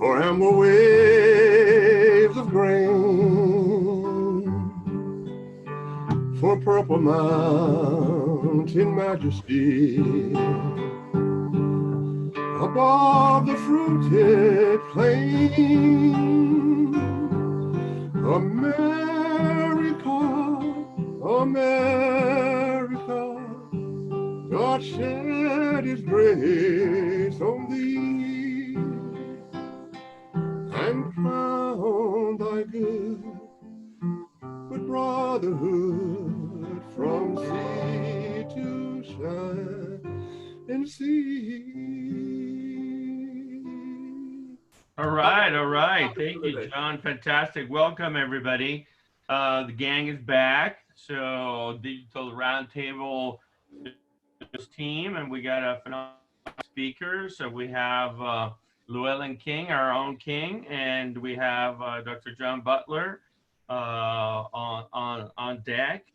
for amber waves of grain, for purple mountain majesty, above the fruited plain. America, America, God shed his grace on thee, and crown thy good with brotherhood from sea to shining sea. All right. Thank you, John. Fantastic. Welcome, everybody. The gang is back. So, Digital Roundtable team, and we got a phenomenal speaker. So, we have Llewelyn King, our own king, and we have Dr. John Butler on deck.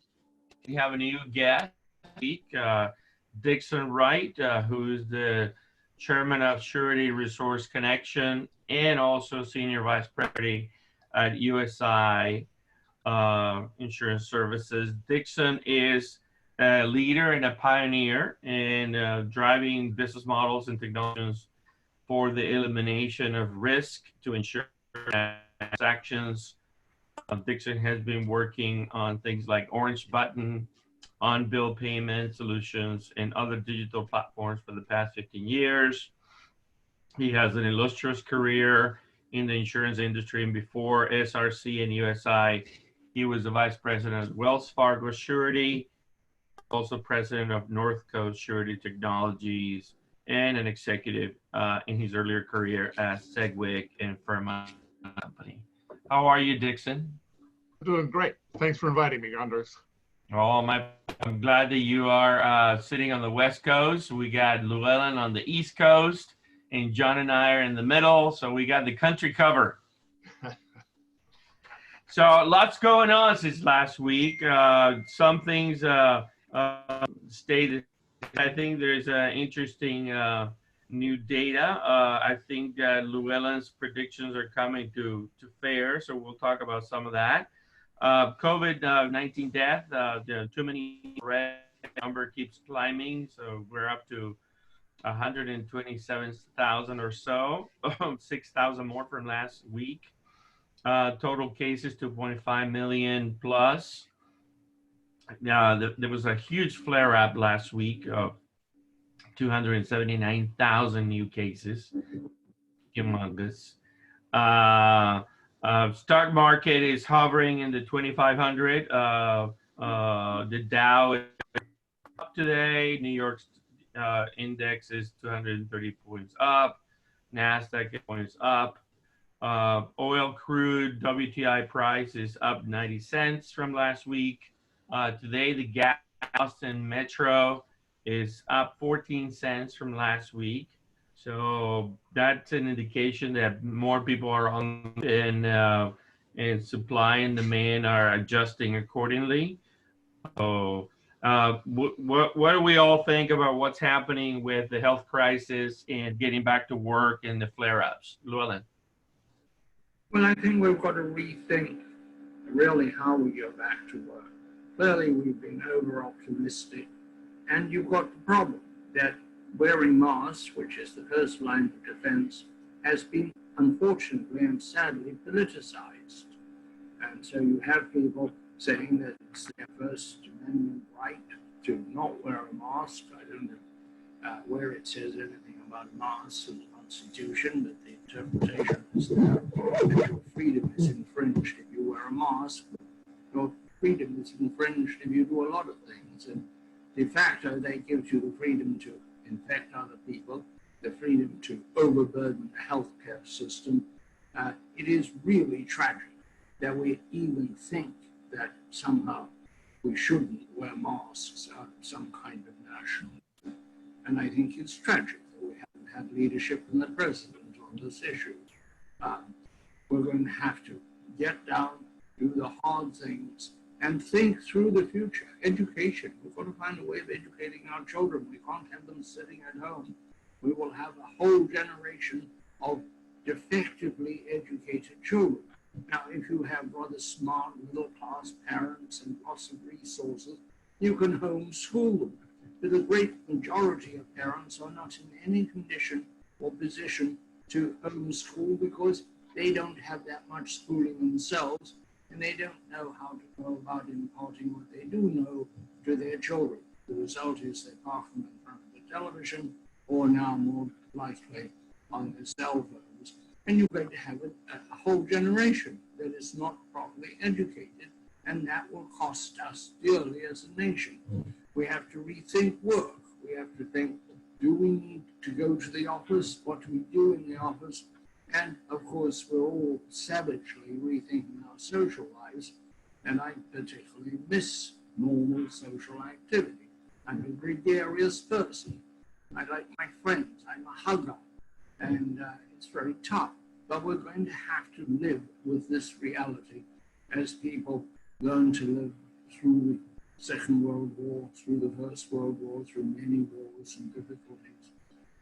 We have a new guest this week, Dixon Wright, who's the chairman of Surety Resource Connection and also senior vice president at USI Insurance Services. Dixon is a leader and a pioneer in driving business models and technologies for the elimination of risk to ensure transactions. Dixon has been working on things like Orange Button, on-bill payment solutions, and other digital platforms for the past 15 years. He has an illustrious career in the insurance industry, and before SRC and USI, he was the vice president of Wells Fargo Surety, also president of North Coast Surety Technologies, and an executive in his earlier career at Segwick and Firma Company. How are you, Dixon? Doing great. Thanks for inviting me, Anders. Oh, I'm glad that you are sitting on the West Coast. We got Llewelyn on the East Coast, and John and I are in the middle, so we got the country covered. So lots going on since last week. Some things stated. I think there's interesting new data. I think that Llewelyn's predictions are coming to fare, so we'll talk about some of that. COVID-19 death, too many red number keeps climbing, so we're up to 127,000 or so, 6,000 more from last week. Total cases 2.5 million plus. There was a huge flare-up last week of 279,000 new cases. Humongous. Stock market is hovering in the 2,500. The Dow is up today. New York's index is 230 points up. NASDAQ points up. Oil crude WTI price is up 90 cents from last week. Today, the gas Austin Metro is up 14 cents from last week. So that's an indication that more people are on, and supply and demand are adjusting accordingly. So what do we all think about what's happening with the health crisis and getting back to work and the flare-ups? Llewelyn? Well, I think we've got to rethink really how we go back to work. Clearly, we've been over-optimistic, and you've got the problem that wearing masks, which is the first line of defense, has been unfortunately and sadly politicized. And so you have people saying that it's their First Amendment right to not wear a mask. I don't know where it says anything about masks in the Constitution, but the interpretation is that your freedom is infringed if you wear a mask. Your freedom is infringed if you do a lot of things. And de facto, that gives you the freedom to infect other people, the freedom to overburden the healthcare system. It is really tragic that we even think that somehow we shouldn't wear masks out of some kind of national. And I think it's tragic that we haven't had leadership from the president on this issue. We're going to have to get down, do the hard things, and think through the future. Education, we've got to find a way of educating our children. We can't have them sitting at home. We will have a whole generation of defectively educated children. Now, if you have rather smart middle-class parents and lots of resources, you can homeschool them. But the great majority of parents are not in any condition or position to homeschool because they don't have that much schooling themselves, and they don't know how to go about imparting what they do know to their children. The result is they park them in front of the television, or now more likely on their cell phones, and you're going to have a whole generation that is not properly educated, and that will cost us dearly as a nation. We have to rethink work. We have to think, do we need to go to the office? What do we do in the office? And of course, we're all savagely rethinking our social lives, and I particularly miss normal social activity. I'm a gregarious person. I like my friends. I'm a hugger, and it's very tough. But we're going to have to live with this reality as people learn to live through the Second World War, through the First World War, through many wars and difficulties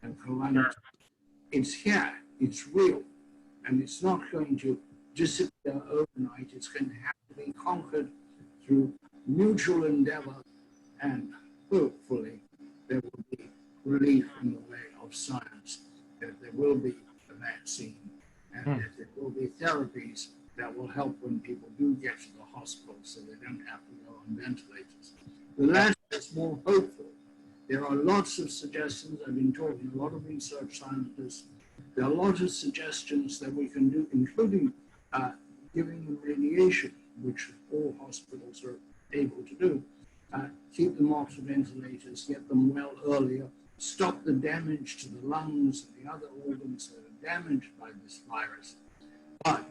and calamities. It's here, it's real, and it's not going to disappear overnight. It's going to have to be conquered through mutual endeavor, and hopefully there will be relief in the way of science, that there will be a vaccine, and that there will be therapies that will help when people do get to the hospital so they don't have to go on ventilators. The last is more hopeful. There are lots of suggestions. I've been talking to a lot of research scientists. There are a lot of suggestions that we can do, including giving them radiation, which all hospitals are able to do. Keep them off the ventilators, get them well earlier, stop the damage to the lungs and the other organs that are damaged by this virus. But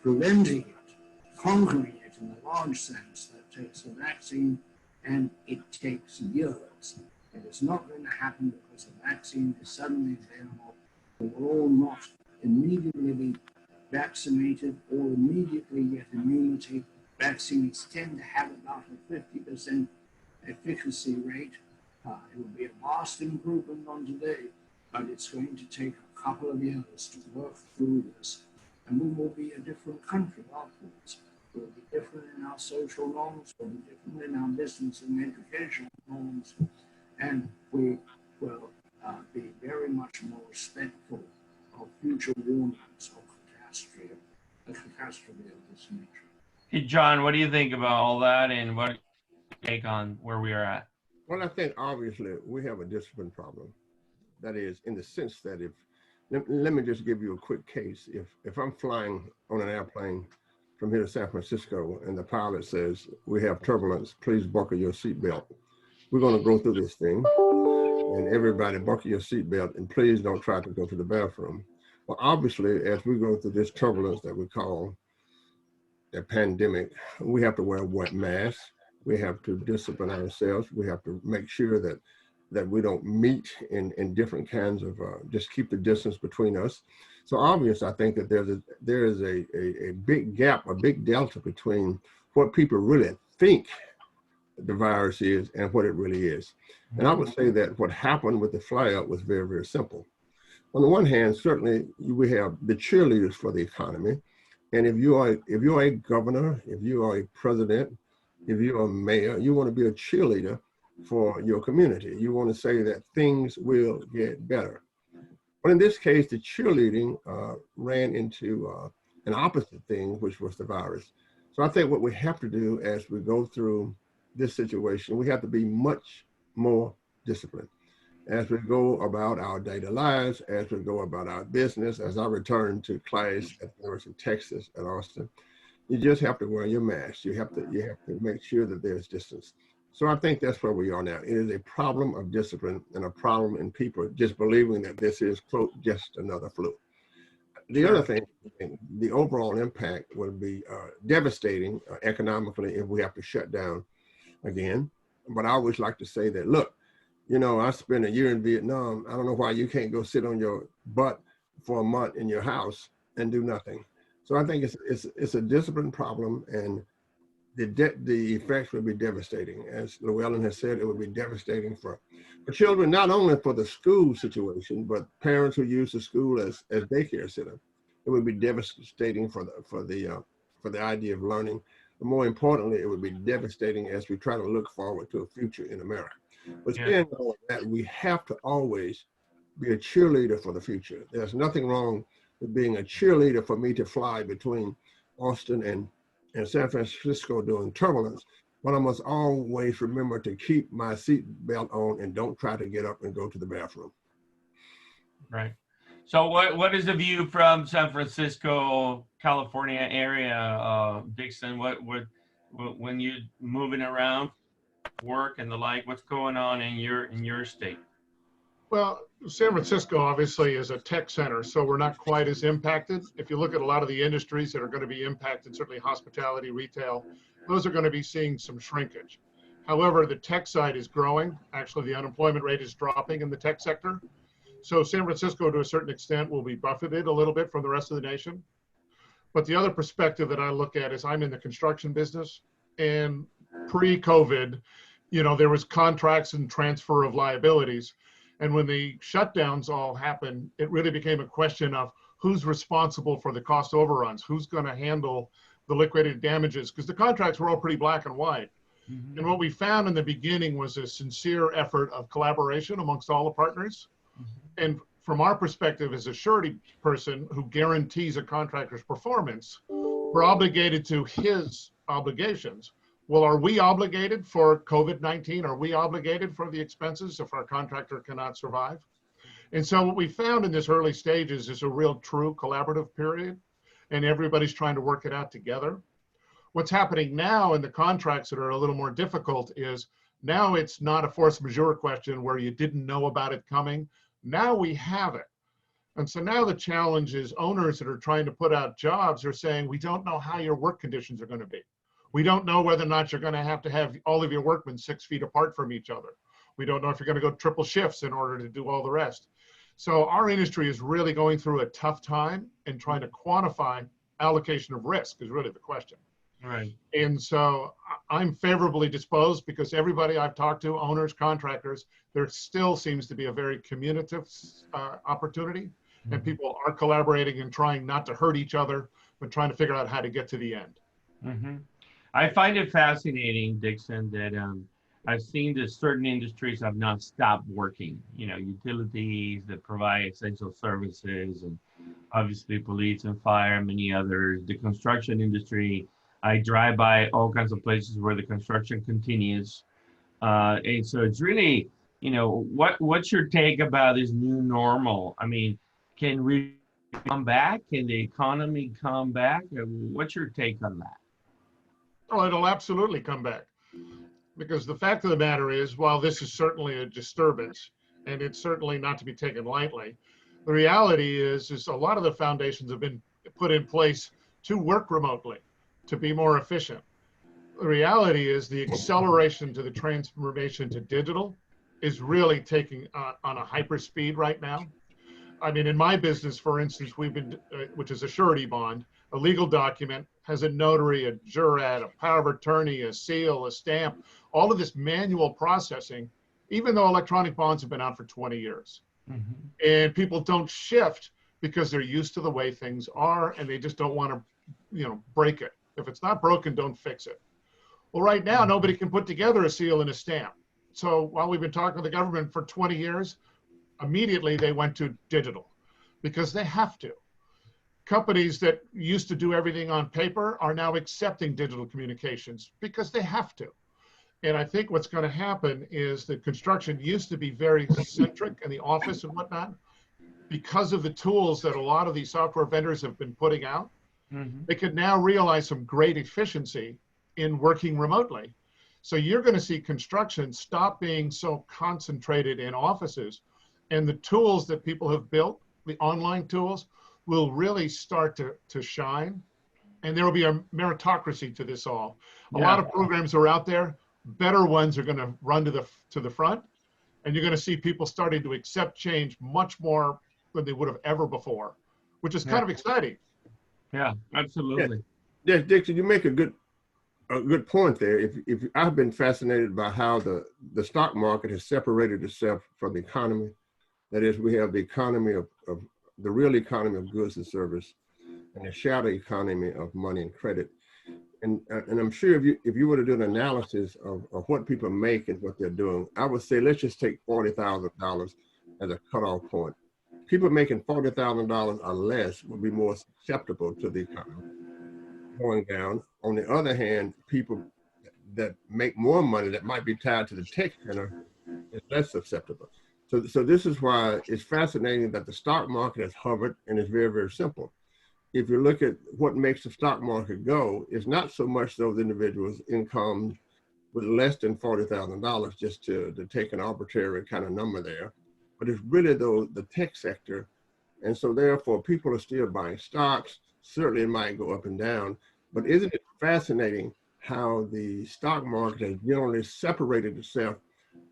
preventing it, conquering it in a large sense, that takes a vaccine, and it takes years. It is not going to happen because a vaccine is suddenly available. We will all not immediately be vaccinated or immediately get immunity. Vaccines tend to have about a 50% efficacy rate. It will be a vast improvement on today, but it's going to take a couple of years to work through this. And we will be a different country afterwards. We'll be different in our social norms, we'll be different in our business and educational norms, and we will be very much more respectful of future warnings of a catastrophe of this nature. Hey, John, what do you think about all that, and what do you take on where we are at? Well, I think obviously we have a discipline problem. That is, in the sense that let me just give you a quick case. If I'm flying on an airplane from here to San Francisco and the pilot says, we have turbulence, please buckle your seatbelt. We're going to go through this thing, and everybody buckle your seatbelt, and please don't try to go to the bathroom. Well, obviously, as we go through this turbulence that we call a pandemic, we have to wear wet masks. We have to discipline ourselves. We have to make sure that we don't meet in different kinds of, just keep the distance between us. So obvious, I think that there is a big gap, a big delta between what people really think the virus is and what it really is. And I would say that what happened with the flare-up was very, very simple. On the one hand, certainly we have the cheerleaders for the economy. And if you are a governor, if you are a president, if you're a mayor, you want to be a cheerleader for your community. You want to say that things will get better. But in this case, the cheerleading ran into an opposite thing, which was the virus. So I think what we have to do as we go through this situation, we have to be much more disciplined. As we go about our daily lives, as we go about our business, as I return to class at the University of Texas at Austin, you just have to wear your mask. You have to make sure that there's distance. So I think that's where we are now. It is a problem of discipline and a problem in people just believing that this is, quote, just another flu. The other thing, the overall impact will be devastating economically if we have to shut down again. But I always like to say that, look, you know, I spent a year in Vietnam. I don't know why you can't go sit on your butt for a month in your house and do nothing. So I think it's a discipline problem, and the effects would be devastating. As Llewelyn has said, it would be devastating for children, not only for the school situation, but parents who use the school as daycare center. It would be devastating for the idea of learning. But more importantly, it would be devastating as we try to look forward to a future in America. But saying all of that, we have to always be a cheerleader for the future. There's nothing wrong with being a cheerleader for me to fly between Austin and San Francisco during turbulence, but I must always remember to keep my seat belt on and don't try to get up and go to the bathroom. Right. So what is the view from San Francisco, California area, Dixon? What when you're moving around, work and the like, what's going on in your state? Well, San Francisco obviously is a tech center, so we're not quite as impacted. If you look at a lot of the industries that are going to be impacted, certainly hospitality, retail, those are going to be seeing some shrinkage. However, the tech side is growing. Actually, the unemployment rate is dropping in the tech sector. So San Francisco, to a certain extent, will be buffeted a little bit from the rest of the nation. But the other perspective that I look at is I'm in the construction business, and pre-COVID, you know, there was contracts and transfer of liabilities. And when the shutdowns all happened, it really became a question of who's responsible for the cost overruns, who's going to handle the liquidated damages, because the contracts were all pretty black and white. Mm-hmm. And what we found in the beginning was a sincere effort of collaboration amongst all the partners. Mm-hmm. And from our perspective as a surety person who guarantees a contractor's performance, we're obligated to his obligations. Well, are we obligated for COVID-19? Are we obligated for the expenses if our contractor cannot survive? And so what we found in this early stages is a real true collaborative period, and everybody's trying to work it out together. What's happening now in the contracts that are a little more difficult is now it's not a force majeure question where you didn't know about it coming. Now we have it. And so now the challenge is owners that are trying to put out jobs are saying, we don't know how your work conditions are going to be. We don't know whether or not you're going to have all of your workmen 6 feet apart from each other. We don't know if you're going to go triple shifts in order to do all the rest. So our industry is really going through a tough time and trying to quantify allocation of risk is really the question. Right. And so I'm favorably disposed because everybody I've talked to, owners, contractors, there still seems to be a very communicative opportunity, and people are collaborating and trying not to hurt each other, but trying to figure out how to get to the end. Mm-hmm. I find it fascinating, Dixon, that I've seen that certain industries have not stopped working. You know, utilities that provide essential services, and obviously police and fire, and many others. The construction industry, I drive by all kinds of places where the construction continues. And so it's really, you know, what's your take about this new normal? I mean, can we come back? Can the economy come back? What's your take on that? Oh, it'll absolutely come back. Because the fact of the matter is, while this is certainly a disturbance, and it's certainly not to be taken lightly, the reality is a lot of the foundations have been put in place to work remotely, to be more efficient. The reality is the acceleration to the transformation to digital is really taking on a hyper speed right now. I mean, in my business, for instance, we've been, which is a surety bond, a legal document has a notary, a jurat, a power of attorney, a seal, a stamp, all of this manual processing, even though electronic bonds have been out for 20 years. Mm-hmm. And people don't shift because they're used to the way things are, and they just don't want to, you know, break it. If it's not broken, don't fix it. Well, right now, nobody can put together a seal and a stamp. So while we've been talking to the government for 20 years, immediately they went to digital because they have to. Companies that used to do everything on paper are now accepting digital communications because they have to. And I think what's going to happen is that construction used to be very centric in the office and whatnot. Because of the tools that a lot of these software vendors have been putting out, they could now realize some great efficiency in working remotely. So you're going to see construction stop being so concentrated in offices, and the tools that people have built, the online tools, will really start to shine, and there will be a meritocracy to this all. A lot of programs are out there. Better ones are going to run to the front, and you're going to see people starting to accept change much more than they would have ever before, which is kind of exciting. Yeah, absolutely. Yeah, Dixon, you make a good a good point there. If I've been fascinated by how the stock market has separated itself from the economy. That is, we have the economy of the real economy of goods and service, and the shadow economy of money and credit. And I'm sure if you were to do an analysis of what people make and what they're doing, I would say let's just take $40,000 as a cutoff point. People making $40,000 or less would be more susceptible to the economy going down. On the other hand, people that make more money that might be tied to the tech center is less susceptible. So this is why it's fascinating that the stock market has hovered, and it's very, very simple. If you look at what makes the stock market go, it's not so much those individuals' income with less than $40,000, just to take an arbitrary kind of number there, but it's really the tech sector. And so therefore people are still buying stocks. Certainly it might go up and down, but isn't it fascinating how the stock market has generally separated itself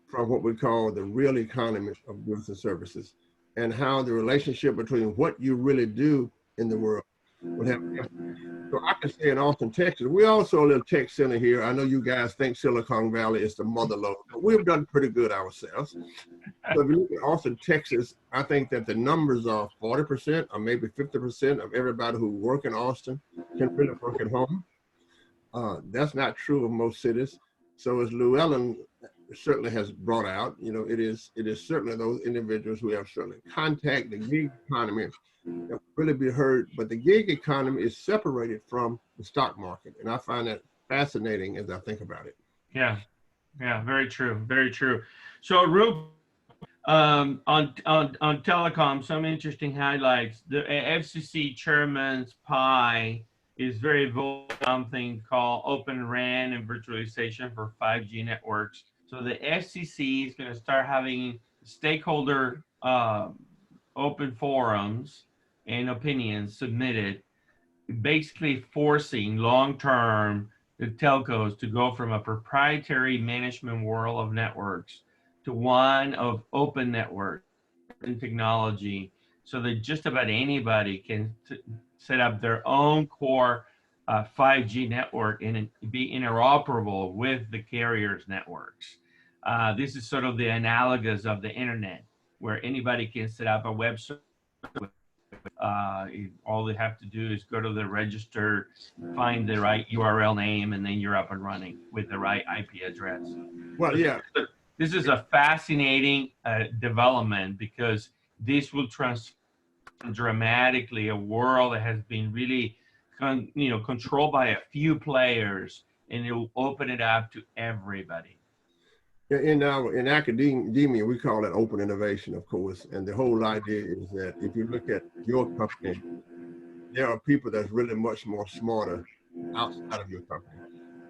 from what we call the real economy of goods and services, and how the relationship between what you really do in the world would have. So I can say in Austin, Texas, we also a little tech center here. I know you guys think Silicon Valley is the mother lode, but we've done pretty good ourselves. So if you look at Austin, Texas, I think that the numbers are 40% or maybe 50% of everybody who work in Austin can really work at home. That's not true of most cities. So as Llewelyn certainly has brought out, it is certainly those individuals who have certainly contact the gig economy that really be heard, but the gig economy is separated from the stock market, and I find that fascinating as I think about it. Yeah, very true, very true. So, real on telecom, some interesting highlights. The FCC chairman's pie is very vocal on something called Open RAN and virtualization for 5G networks. So the FCC is going to start having stakeholder open forums and opinions submitted, basically forcing long-term the telcos to go from a proprietary management world of networks to one of open network and technology, so that just about anybody can set up their own core 5G network and be interoperable with the carrier's networks. This is sort of the analogous of the internet, where anybody can set up a website. All they have to do is go to the register, find the right URL name, and then you're up and running with the right IP address. Well, yeah. This is a fascinating development, because this will transform dramatically a world that has been really controlled by a few players, and it will open it up to everybody. In academia, we call it open innovation, of course. And the whole idea is that if you look at your company, there are people that's really much more smarter outside of your company.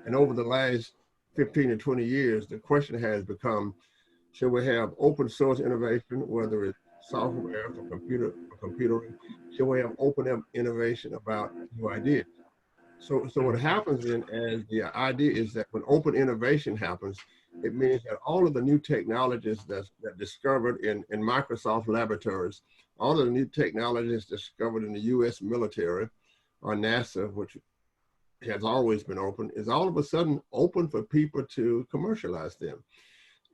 And over the last 15 to 20 years, the question has become, should we have open source innovation, whether it's software for computing? Should we have open innovation about new ideas? So what happens then, as the idea is that when open innovation happens, it means that all of the new technologies that discovered in Microsoft laboratories, all of the new technologies discovered in the US military or NASA, which has always been open, is all of a sudden open for people to commercialize them.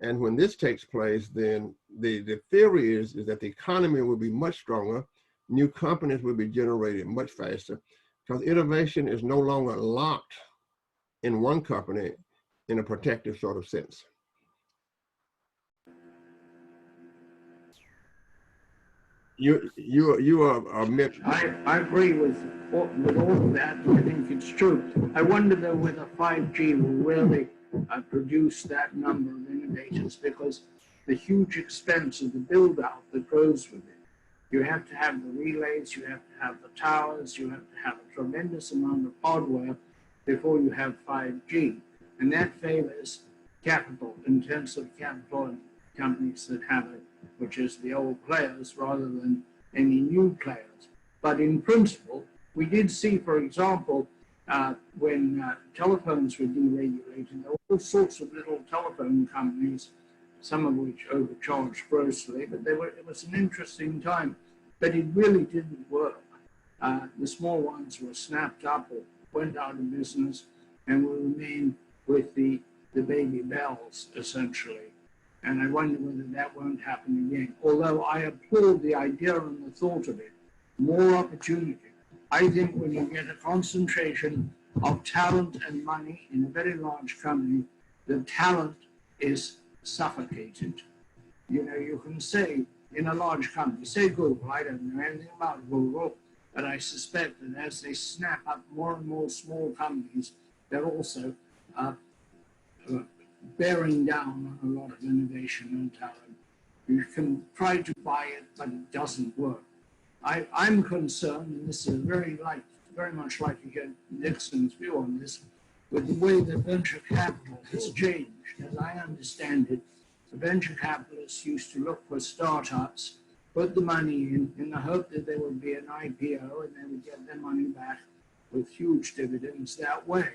And when this takes place, then the theory is that the economy will be much stronger, new companies will be generated much faster, because innovation is no longer locked in one company in a protective sort of sense. You are Mitch. I agree with all of that. I think it's true. I wonder though whether 5G will really produce that number of innovators, because the huge expense of the build out that goes with it. You have to have the relays, you have to have the towers, you have to have a tremendous amount of hardware before you have 5G. And that favors intensive capital companies that have it, which is the old players rather than any new players. But in principle, we did see, for example, when telephones were deregulated, there were all sorts of little telephone companies, some of which overcharged grossly, but it was an interesting time. But it really didn't work. The small ones were snapped up or went out of business. and will remain with the baby bells, essentially. And I wonder whether that won't happen again. Although I applaud the idea and the thought of it, more opportunity. I think when you get a concentration of talent and money in a very large company, the talent is suffocated. You know, you can say in a large company, say Google, I don't know anything about Google, but I suspect that as they snap up more and more small companies, they're also bearing down on a lot of innovation and talent. You can try to buy it, but it doesn't work. I'm concerned, and this is very much like to get Dixon's view on this, with the way that venture capital has changed. As I understand it, the venture capitalists used to look for startups, put the money in the hope that there would be an IPO and they would get their money back with huge dividends that way.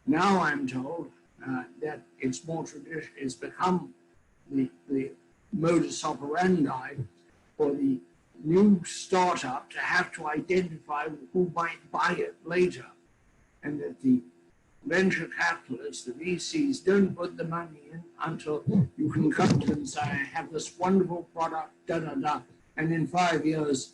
Now I'm told that it's more traditional, it's become the modus operandi for the new startup to have to identify who might buy it later, and that the venture capitalists, the VCs, don't put the money in until you can come to them and say, I have this wonderful product, da-da-da, and in 5 years,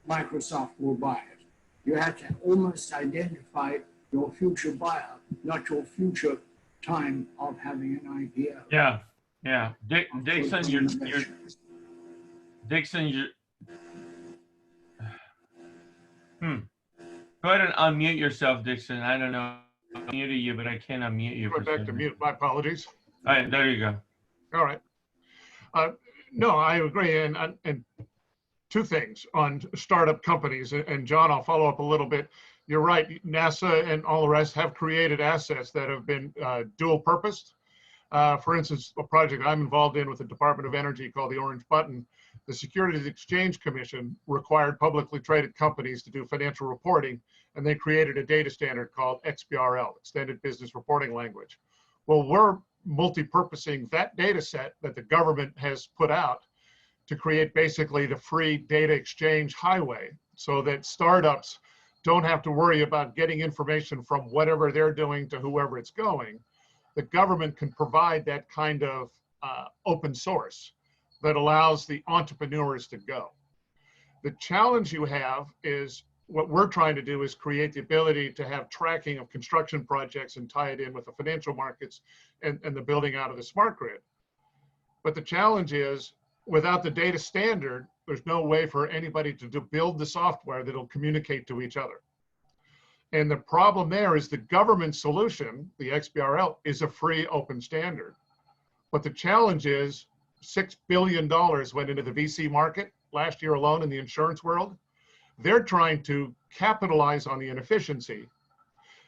Microsoft will buy it. You have to almost identify your future buyer, not your future time of having an IPO. Yeah. Dixon, Go ahead and unmute yourself, Dixon. I don't know. I muted you, but I can't unmute you. Go back to mute. My apologies. All right, there you go. All right. No, I agree. And two things on startup companies. And John, I'll follow up a little bit. You're right. NASA and all the rest have created assets that have been dual purposed. For instance, a project I'm involved in with the Department of Energy called the Orange Button, the Securities Exchange Commission required publicly traded companies to do financial reporting, and they created a data standard called XBRL, Extended Business Reporting Language. Well, we're multi-purposing that data set that the government has put out to create basically the free data exchange highway so that startups don't have to worry about getting information from whatever they're doing to whoever it's going. The government can provide that kind of open source that allows the entrepreneurs to go. The challenge you have is what we're trying to do is create the ability to have tracking of construction projects and tie it in with the financial markets and the building out of the smart grid. But the challenge is without the data standard, there's no way for anybody to build the software that'll communicate to each other. And the problem there is the government solution, the XBRL, is a free open standard. But the challenge is $6 billion went into the VC market last year alone in the insurance world. They're trying to capitalize on the inefficiency.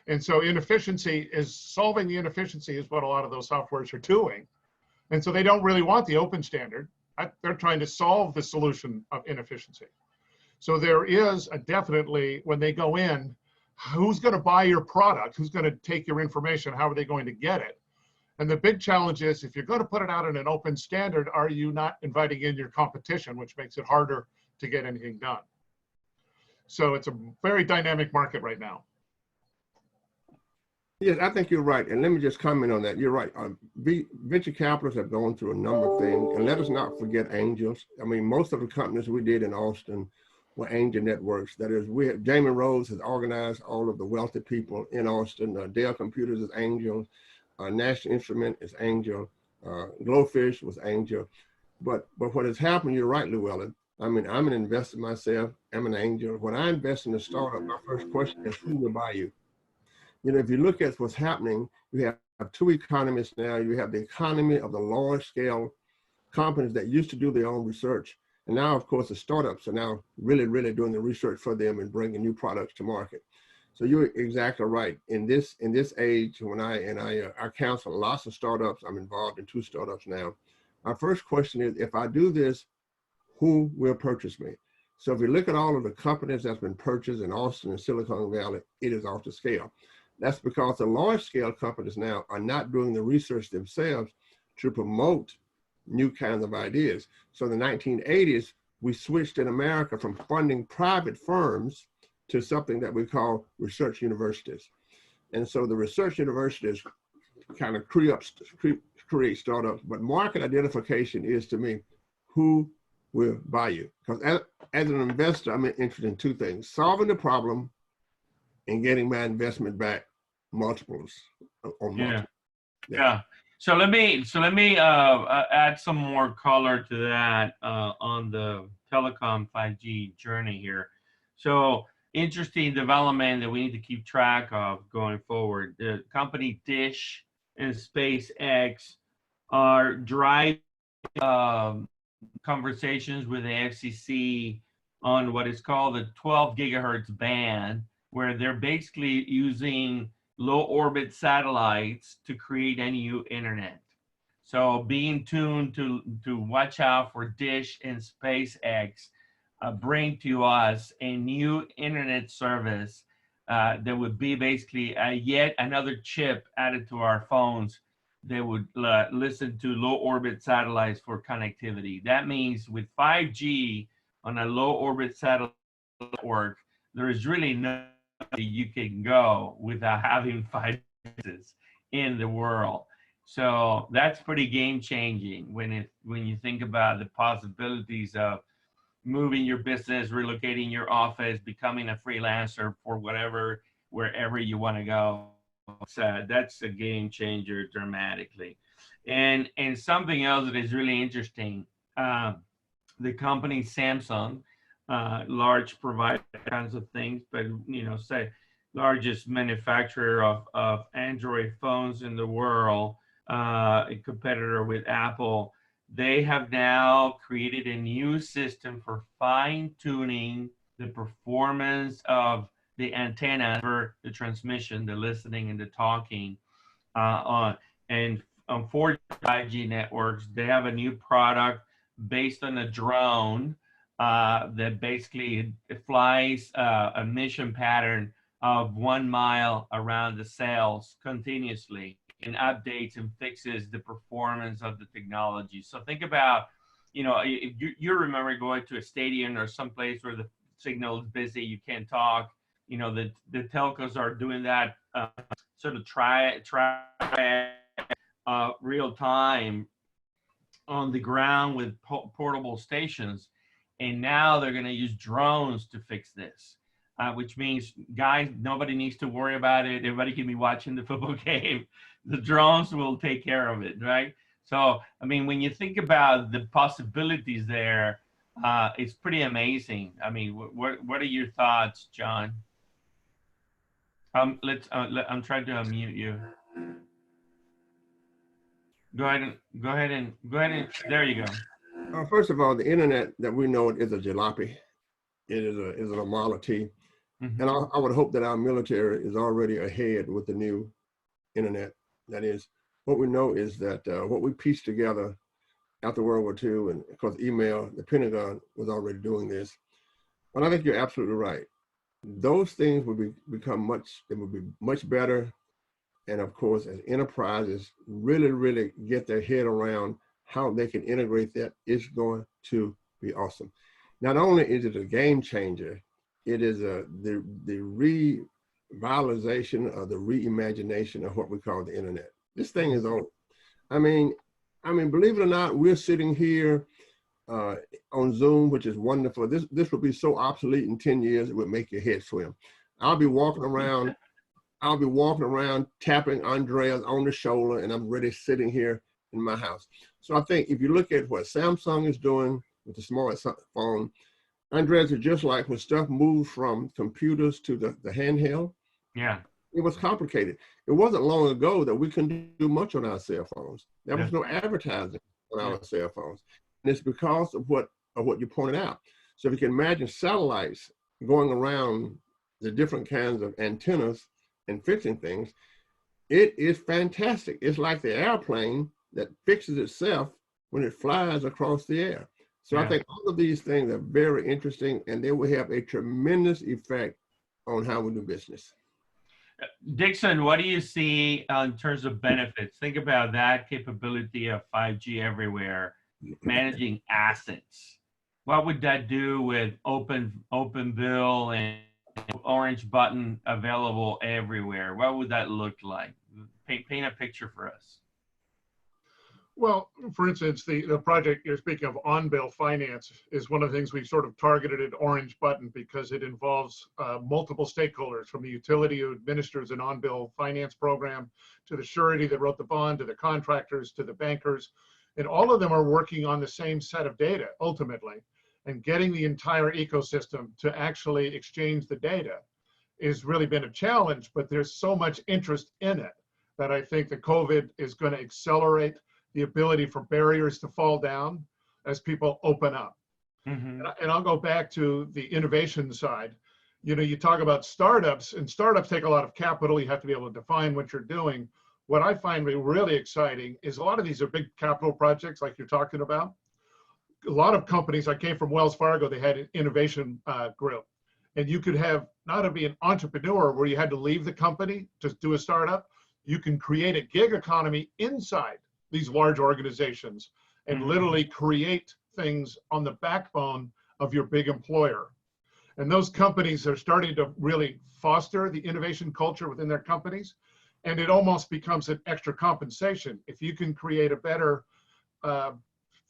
And so solving the inefficiency is what a lot of those softwares are doing. And so they don't really want the open standard. They're trying to solve the solution of inefficiency. So there is definitely, when they go in, who's going to buy your product? Who's going to take your information? How are they going to get it? And the big challenge is, if you're going to put it out in an open standard, are you not inviting in your competition, which makes it harder to get anything done? So it's a very dynamic market right now. Yes, I think you're right. And let me just comment on that. You're right. Venture capitalists have gone through a number of things. And let us not forget angels. I mean, most of the companies we did in Austin were angel networks. That is, Jamie Rose has organized all of the wealthy people in Austin. Dell Computers is angels. National Instrument is angel. Glowfish was angel. But what has happened, you're right, Llewelyn. I mean, I'm an investor myself. I'm an angel. When I invest in a startup, my first question is, who will buy you? You know, if you look at what's happening, you have two economies now. You have the economy of the large scale companies that used to do their own research. And now, of course, the startups are now really doing the research for them and bringing new products to market. So you're exactly right. In this age, when I counsel lots of startups, I'm involved in 2 startups now. My first question is, if I do this, who will purchase me? So if you look at all of the companies that's been purchased in Austin and Silicon Valley, it is off the scale. That's because the large scale companies now are not doing the research themselves to promote new kinds of ideas. So in the 1980s, we switched in America from funding private firms to something that we call research universities. And so the research universities kind of create startups, but market identification is, to me, who will buy you. Because as an investor, I'm interested in two things: solving the problem and getting my investment back multiples or multiples. Yeah. So let me add some more color to that on the telecom 5G journey here. So interesting development that we need to keep track of going forward. The company Dish and SpaceX are driving conversations with the FCC on what is called the 12 gigahertz band, where they're basically using low orbit satellites to create a new internet. So being tuned to watch out for Dish and SpaceX bring to us a new internet service that would be basically yet another chip added to our phones that would listen to low orbit satellites for connectivity. That means with 5G on a low orbit satellite network, there is really no you can go without having 5G in the world. So that's pretty game changing when you think about the possibilities of moving your business, relocating your office, becoming a freelancer for wherever you want to go. So that's a game changer dramatically. And something else that is really interesting, the company Samsung, large provider kinds of things, but say largest manufacturer of Android phones in the world, a competitor with Apple. They have now created a new system for fine-tuning the performance of the antenna for the transmission, the listening and the talking on 4G networks. They have a new product based on a drone that basically flies a mission pattern of 1 mile around the cells continuously and updates and fixes the performance of the technology. So think about, if you remember going to a stadium or someplace where the signal is busy, you can't talk, the telcos are doing that sort of try real time on the ground with portable stations. And now they're going to use drones to fix this, which means, guys, nobody needs to worry about it. Everybody can be watching the football game. The drones will take care of it, right? So, I mean, when you think about the possibilities there, it's pretty amazing. I mean, what are your thoughts, John? I'm trying to unmute you. Go ahead and there you go. First of all, the internet that we know is a jalopy. It is a Model T. Mm-hmm. And I would hope that our military is already ahead with the new internet. That is, what we know is that what we pieced together after World War II, and of course email, the Pentagon was already doing this. But I think you're absolutely right. Those things will become much better. And of course, as enterprises really get their head around how they can integrate that, it's going to be awesome. Not only is it a game changer, it is the revitalization or the reimagination of what we call the internet. This thing is old. I mean, believe it or not, we're sitting here on Zoom, which is wonderful. This will be so obsolete in 10 years, it would make your head swim. I'll be walking around tapping Andreas on the shoulder, and I'm really sitting here in my house. So I think if you look at what Samsung is doing with the smartphone, Andreas, is just like when stuff moved from computers to the handheld. Yeah. It was complicated. It wasn't long ago that we couldn't do much on our cell phones. There was no advertising on our cell phones. And it's because of what you pointed out. So if you can imagine satellites going around the different kinds of antennas and fixing things, it is fantastic. It's like the airplane that fixes itself when it flies across the air. So I think all of these things are very interesting, and they will have a tremendous effect on how we do business. Dixon, what do you see in terms of benefits? Think about that capability of 5G everywhere, managing assets. What would that do with open bill and orange button available everywhere, what would that look like? Paint a picture for us. Well, for instance, the project you're speaking of, on-bill finance, is one of the things we sort of targeted at orange button because it involves multiple stakeholders, from the utility who administers an on-bill finance program, to the surety that wrote the bond, to the contractors, to the bankers. And all of them are working on the same set of data, ultimately. And getting the entire ecosystem to actually exchange the data has really been a challenge, but there's so much interest in it that I think that COVID is going to accelerate the ability for barriers to fall down as people open up. Mm-hmm. And I'll go back to the innovation side. You know, you talk about startups, and startups take a lot of capital. You have to be able to define what you're doing. What I find really exciting is a lot of these are big capital projects like you're talking about. A lot of companies, I came from Wells Fargo, they had an innovation group. And you could have not only be an entrepreneur where you had to leave the company to do a startup, you can create a gig economy inside these large organizations and Mm-hmm. literally create things on the backbone of your big employer. And those companies are starting to really foster the innovation culture within their companies. And it almost becomes an extra compensation. If you can create a better,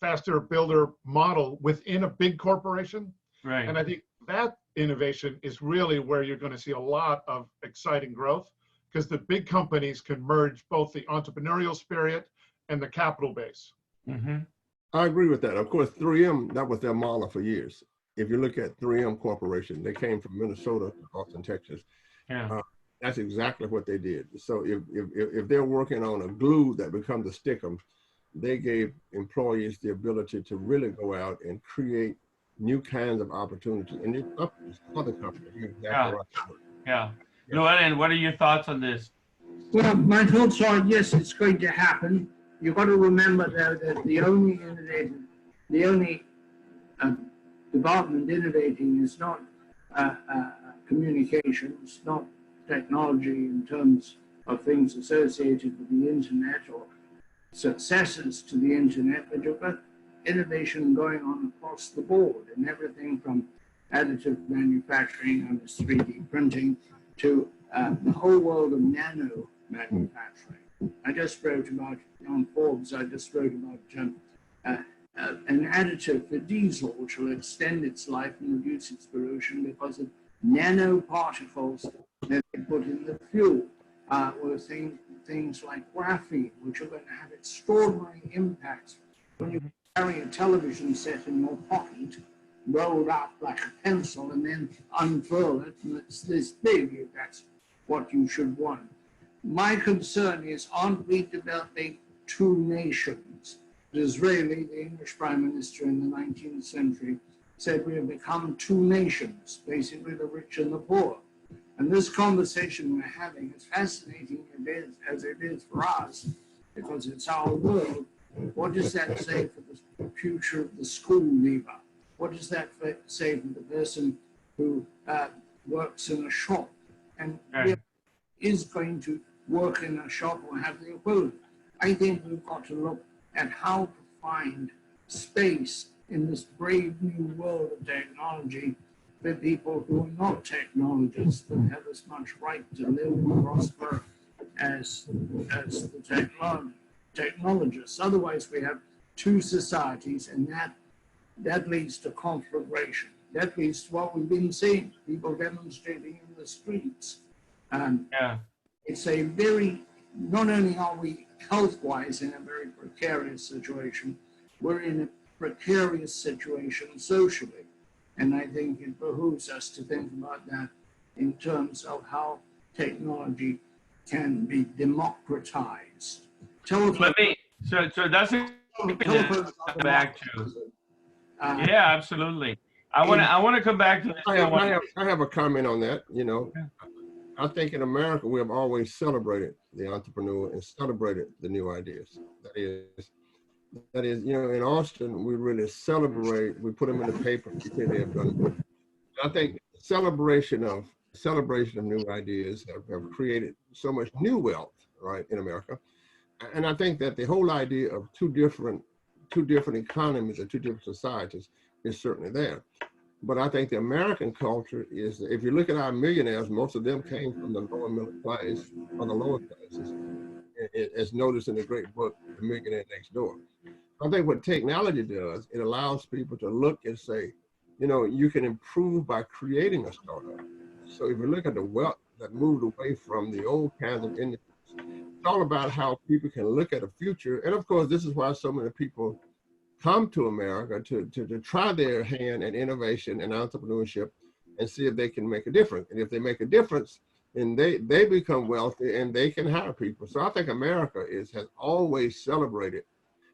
faster builder model within a big corporation. Right. And I think that innovation is really where you're going to see a lot of exciting growth, because the big companies can merge both the entrepreneurial spirit and the capital base. Mm-hmm. I agree with that. Of course, 3M, that was their model for years. If you look at 3M Corporation, they came from Minnesota to Austin, Texas. Yeah. That's exactly what they did. So if they're working on a glue that becomes a stickum, they gave employees the ability to really go out and create new kinds of opportunities. And it's up to other companies. You're exactly right. Yeah. Llewelyn, what are your thoughts on this? Well, my thoughts are, yes, it's going to happen. You've got to remember, though, that the only department innovating is not communications, not technology in terms of things associated with the internet or successors to the internet, but you've got innovation going on across the board in everything from additive manufacturing and 3D printing to the whole world of nano manufacturing. I just wrote about, on Forbes, I just wrote about an additive for diesel, which will extend its life and reduce its pollution because of nanoparticles that they put in the fuel. Or things like graphene, which are going to have extraordinary impacts when you carry a television set in your pocket, rolled up like a pencil, and then unfurl it, and it's this big if that's what you should want. My concern is, aren't we developing two nations? Disraeli, the English Prime Minister in the 19th century, said we have become two nations, basically the rich and the poor. And this conversation we're having, as fascinating as it is for us, because it's our world, what does that say for the future of the school leaver? What does that say for the person who works in a shop and is going to work in a shop or have the equivalent? I think we've got to look at how to find space in this brave new world of technology for people who are not technologists but have as much right to live and prosper as the technologists. Otherwise, we have two societies, and that leads to conflagration. That leads to what we've been seeing, people demonstrating in the streets. It's a very, not only are we health-wise in a very precarious situation, we're in a precarious situation socially. And I think it behooves us to think about that in terms of how technology can be democratized. So that's back to. Yeah, absolutely. I want to come back to this. I have a comment on that. You know, I think in America we have always celebrated the entrepreneur and celebrated the new ideas. That is, you know, in Austin we really celebrate. We put them in the paper. We say they have done it. I think celebration of new ideas have created so much new wealth, right, in America. And I think that the whole idea of two different economies or two different societies is certainly there. But I think the American culture is, if you look at our millionaires, most of them came from the lower middle class or the lower classes, as noticed in the great book, The Millionaire Next Door. I think what technology does, it allows people to look and say, you know, you can improve by creating a startup. So if you look at the wealth that moved away from the old kinds of industries, it's all about how people can look at a future. And of course, this is why so many people come to America to try their hand at innovation and entrepreneurship and see if they can make a difference. And if they make a difference, then they become wealthy and they can hire people. So I think America has always celebrated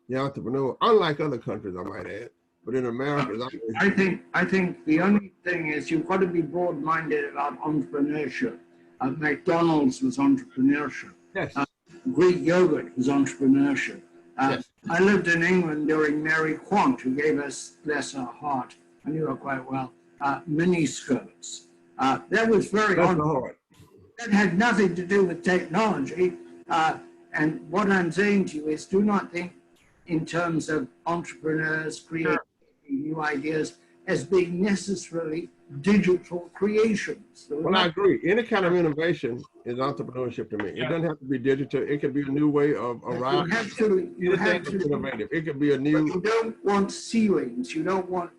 the entrepreneur, unlike other countries, I might add. But in America, I think the only thing is you've got to be broad-minded about entrepreneurship. McDonald's was entrepreneurship. Yes. Greek yogurt was entrepreneurship. Yes. I lived in England during Mary Quant, who gave us, bless her heart, I knew her quite well, mini skirts. That was very hard. That had nothing to do with technology. And what I'm saying to you is, do not think in terms of entrepreneurs creating new ideas as being necessarily digital creations. Well, I agree. Any kind of innovation is entrepreneurship to me. It doesn't have to be digital. It could be a new way of arriving. You have to innovative. It could be a new. But you don't want ceilings. You don't want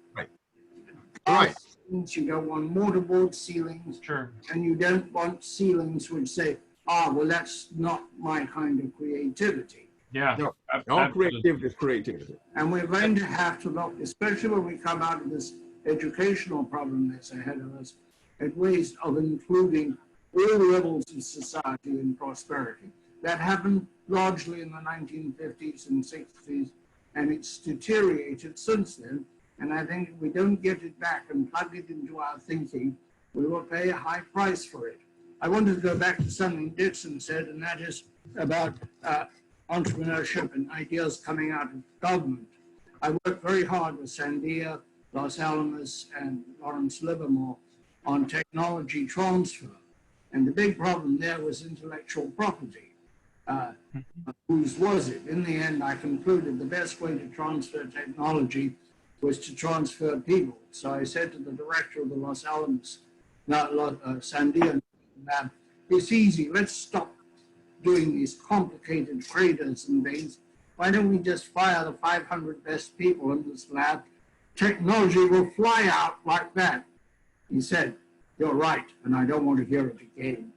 ceilings. You don't want mortarboard ceilings. Sure. And you don't want ceilings which say, well, that's not my kind of creativity. Yeah. No, all creativity is creativity. And we're going to have to look, especially when we come out of this educational problem that's ahead of us, at ways of including all levels of society in prosperity. That happened largely in the 1950s and 60s, and it's deteriorated since then. And I think if we don't get it back and plug it into our thinking, we will pay a high price for it. I wanted to go back to something Dixon said, and that is about entrepreneurship and ideas coming out of government. I worked very hard with Sandia, Los Alamos, and Lawrence Livermore on technology transfer. And the big problem there was intellectual property. Whose was it? In the end, I concluded the best way to transfer technology was to transfer people. So I said to the director of the Los Alamos, Sandia lab, it's easy, let's stop doing these complicated traders and things. Why don't we just fire the 500 best people in this lab? Technology will fly out like that. He said, you're right, and I don't want to hear it again.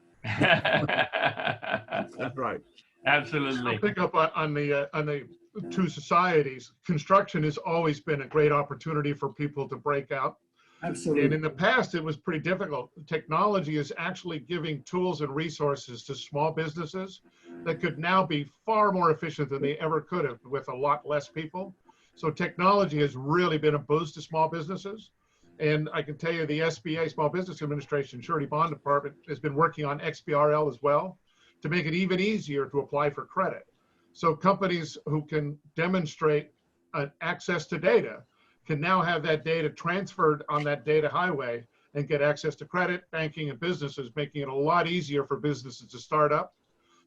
That's right. Absolutely. I'll pick up on the two societies. Construction has always been a great opportunity for people to break out. Absolutely. And in the past, it was pretty difficult. Technology is actually giving tools and resources to small businesses that could now be far more efficient than they ever could have with a lot less people. So technology has really been a boost to small businesses. And I can tell you the SBA, Small Business Administration, Surety Bond Department, has been working on XBRL as well to make it even easier to apply for credit. So companies who can demonstrate access to data can now have that data transferred on that data highway and get access to credit, banking, and businesses, making it a lot easier for businesses to start up.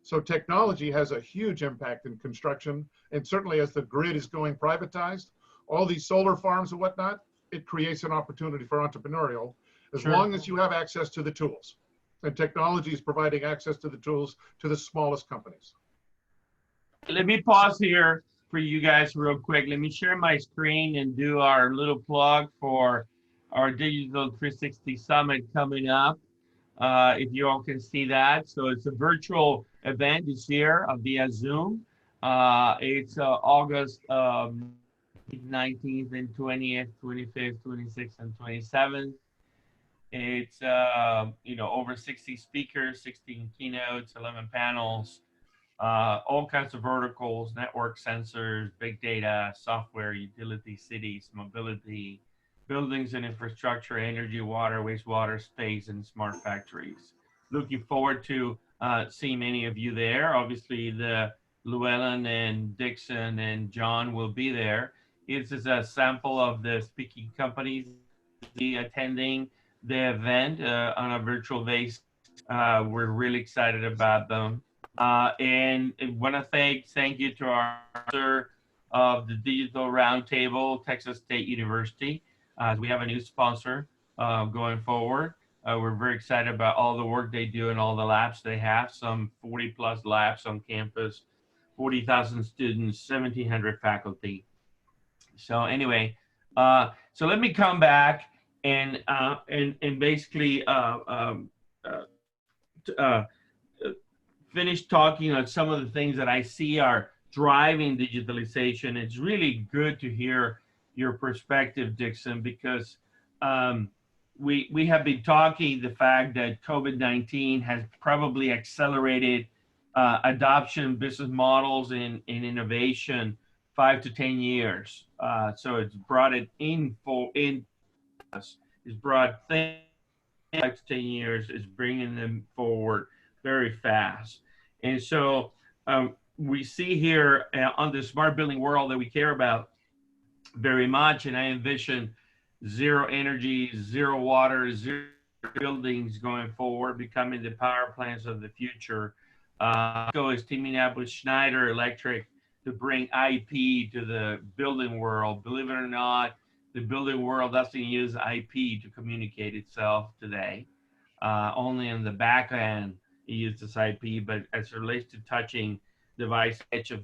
So technology has a huge impact in construction, and certainly as the grid is going privatized, all these solar farms and whatnot, it creates an opportunity for entrepreneurial, as long as you have access to the tools. And technology is providing access to the tools to the smallest companies. Let me pause here for you guys real quick. Let me share my screen and do our little plug for our Digital 360 Summit coming up. If you all can see that. So it's a virtual event this year via Zoom. It's August 19th and 20th, 25th, 26th, and 27th. It's, over 60 speakers, 16 keynotes, 11 panels, all kinds of verticals, network sensors, big data, software, utility, cities, mobility, buildings and infrastructure, energy, water, wastewater, space, and smart factories. Looking forward to seeing many of you there. Obviously, the Llewelyn and Dixon and John will be there. This is a sample of the speaking companies attending the event on a virtual basis. We're really excited about them. And I want to thank you to our sponsor of the Digital-Roundtable, Texas State University. We have a new sponsor going forward. We're very excited about all the work they do and all the labs they have, some 40 plus labs on campus, 40,000 students, 1,700 faculty. So anyway, so let me come back and basically finish talking on some of the things that I see are driving digitalization. It's really good to hear your perspective, Dixon, because we have been talking the fact that COVID-19 has probably accelerated adoption, business models, and innovation 5 to 10 years. So it's brought it in us. It's brought things 5 to 10 years. It's bringing them forward very fast. And so we see here on the smart building world that we care about very much, and I envision zero energy, zero water, zero buildings going forward, becoming the power plants of the future. Go is teaming up with Schneider Electric to bring IP to the building world. Believe it or not, the building world doesn't use IP to communicate itself today. Only in the back end it uses IP, but as it relates to touching device edge of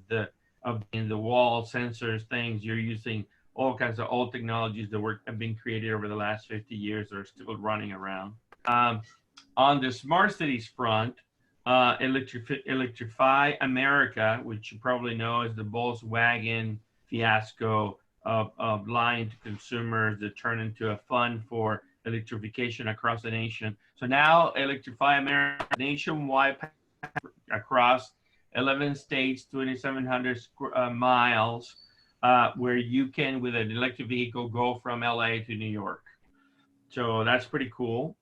in the wall sensors, things, you're using all kinds of old technologies that have been created over the last 50 years that are still running around. On the smart cities front, Electrify America, which you probably know is the Volkswagen fiasco of lying to consumers that turned into a fund for electrification across the nation. So now Electrify America, nationwide across 11 states, 2,700 miles, where you can, with an electric vehicle, go from LA to New York. So that's pretty cool.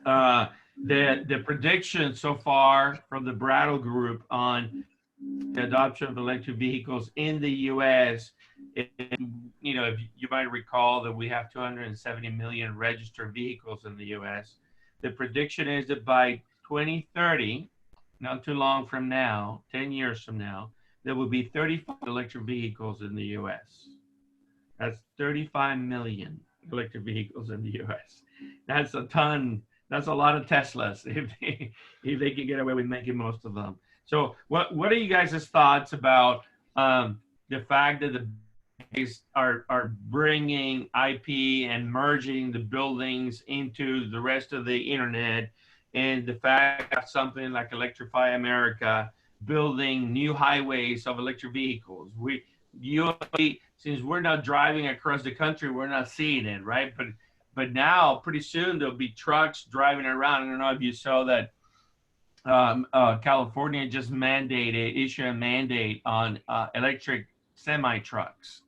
The prediction so far from the Brattle Group on the adoption of electric vehicles in the U.S., if you might recall that we have 270 million registered vehicles in the U.S. The prediction is that by 2030, not too long from now, 10 years from now, there will be 35 electric vehicles in the U.S. That's 35 million electric vehicles in the U.S. That's a ton. That's a lot of Teslas if they can get away with making most of them. So what are you guys' thoughts about the fact that the banks are bringing IP and merging the buildings into the rest of the internet, and the fact that something like Electrify America building new highways of electric vehicles? Since we're not driving across the country, we're not seeing it, right? But now, pretty soon, there'll be trucks driving around. I don't know if you saw that California just issued a mandate on electric semi-trucks.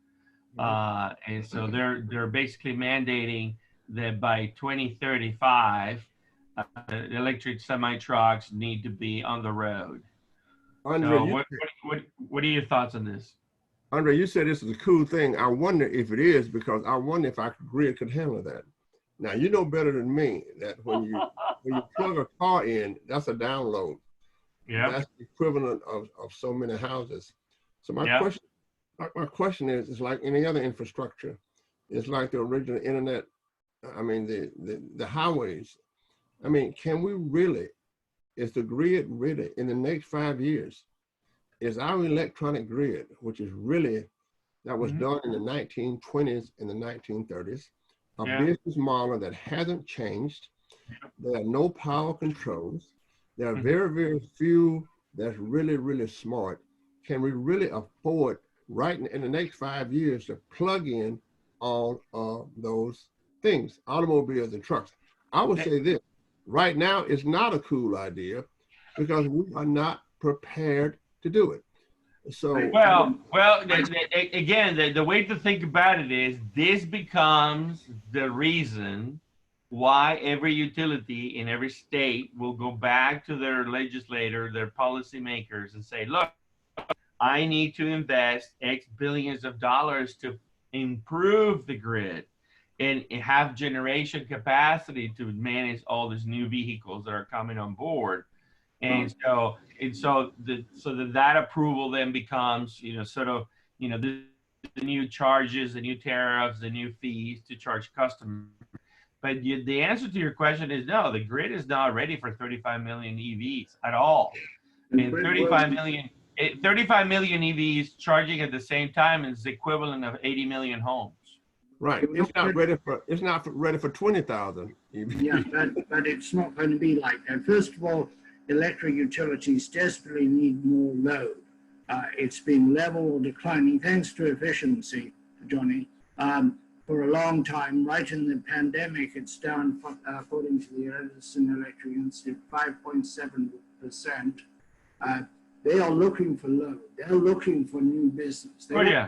And so they're basically mandating that by 2035, electric semi-trucks need to be on the road. Andre, so what are your thoughts on this? Andre, you said this is a cool thing. I wonder if it is, because I wonder if our grid could handle that. Now, you know better than me that when you plug a car in, that's a download. Yeah. That's the equivalent of so many houses. So my question is, it's like any other infrastructure. It's like the original internet. I mean, the highways. I mean, can we really, is the grid really, in the next 5 years, is our electronic grid, which is really, that was done in the 1920s and the 1930s, a business model that hasn't changed. There are no power controls. There are very, very few that's really, really smart. Can we really afford right in the next 5 years to plug in all of those things, automobiles and trucks? I would say this, right now it's not a cool idea because we are not prepared to do it. So again, the way to think about it is this becomes the reason why every utility in every state will go back to their legislator, their policymakers, and say, look, I need to invest X billions of dollars to improve the grid and have generation capacity to manage all these new vehicles that are coming on board. And so that approval then becomes, this the new charges, the new tariffs, the new fees to charge customers. But the answer to your question is no, the grid is not ready for 35 million EVs at all. And 35 million EVs charging at the same time is the equivalent of 80 million homes. Right. It's not ready for 20,000 EVs. Yeah, but it's not going to be like that. First of all, electric utilities desperately need more load. It's been level or declining thanks to efficiency, Johnny. For a long time, right in the pandemic, it's down, according to the Edison Electric Institute, 5.7%. They are looking for load. They're looking for new business. They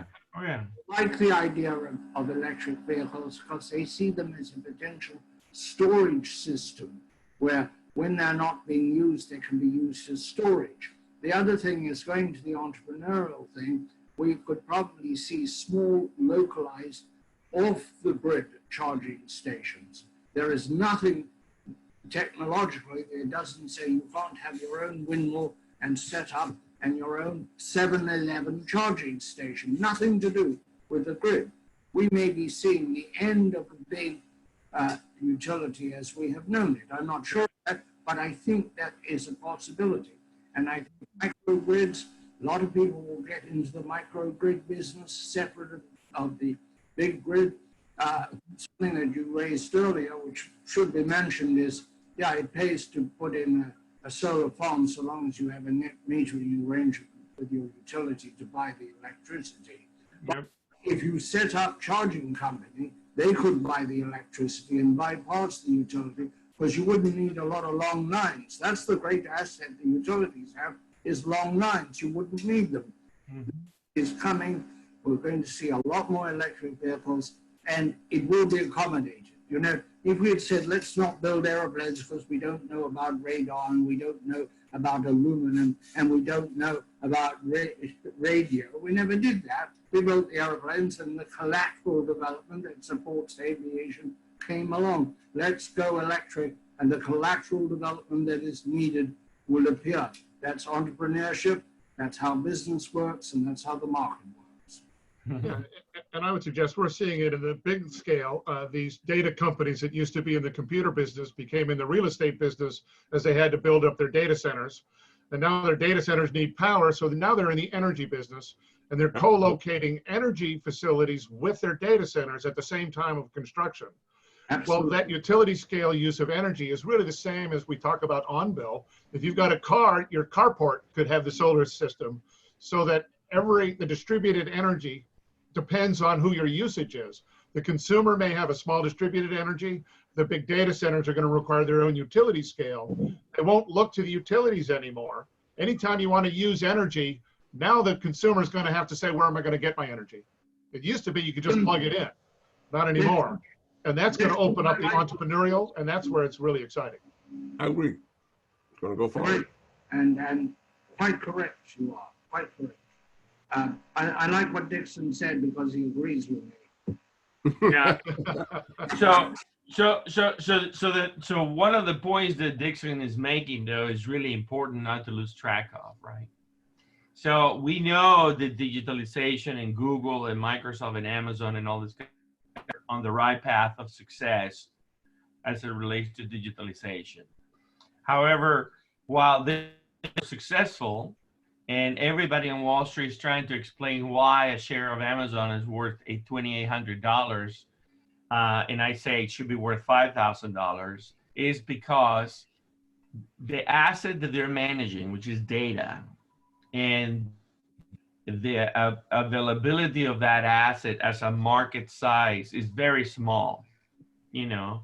like the idea of electric vehicles because they see them as a potential storage system where when they're not being used, they can be used as storage. The other thing is going to the entrepreneurial thing, we could probably see small, localized, off-the-grid charging stations. There is nothing technologically that doesn't say you can't have your own windmill and set up and your own 7-Eleven charging station. Nothing to do with the grid. We may be seeing the end of a big utility as we have known it. I'm not sure of that, but I think that is a possibility. And I think microgrids, a lot of people will get into the microgrid business separate of the big grid. Something that you raised earlier, which should be mentioned, is, yeah, it pays to put in a solar farm so long as you have a net metering arrangement with your utility to buy the electricity. But if you set up charging company, they could buy the electricity and bypass the utility because you wouldn't need a lot of long lines. That's the great asset the utilities have, is long lines. You wouldn't need them. It's coming. We're going to see a lot more electric vehicles, and it will be accommodated. You know, if we had said, let's not build airplanes because we don't know about radar and we don't know about aluminum and we don't know about radio, we never did that. We built the airplanes and the collateral development that supports aviation came along. Let's go electric, and the collateral development that is needed will appear. That's entrepreneurship, that's how business works, and that's how the market works. Yeah, and I would suggest we're seeing it in the big scale. These data companies that used to be in the computer business became in the real estate business as they had to build up their data centers. And now their data centers need power, so now they're in the energy business, and they're co-locating energy facilities with their data centers at the same time of construction. Absolutely. Well, that utility scale use of energy is really the same as we talk about on-bill. If you've got a car, your carport could have the solar system so that the distributed energy depends on who your usage is. The consumer may have a small distributed energy. The big data centers are going to require their own utility scale. They won't look to the utilities anymore. Anytime you want to use energy, now the consumer is going to have to say, where am I going to get my energy? It used to be you could just plug it in. Not anymore. And that's going to open up the entrepreneurial, and that's where it's really exciting. I agree. It's going to go forward. And quite correct, you are. Quite correct. I like what Dixon said because he agrees with me. Yeah. So one of the points that Dixon is making, though, is really important not to lose track of, right? So we know that digitalization and Google and Microsoft and Amazon and all this on the right path of success as it relates to digitalization. However, while they're successful and everybody on Wall Street is trying to explain why a share of Amazon is worth $2,800, and I say it should be worth $5,000, is because the asset that they're managing, which is data, and the availability of that asset as a market size is very small. You know,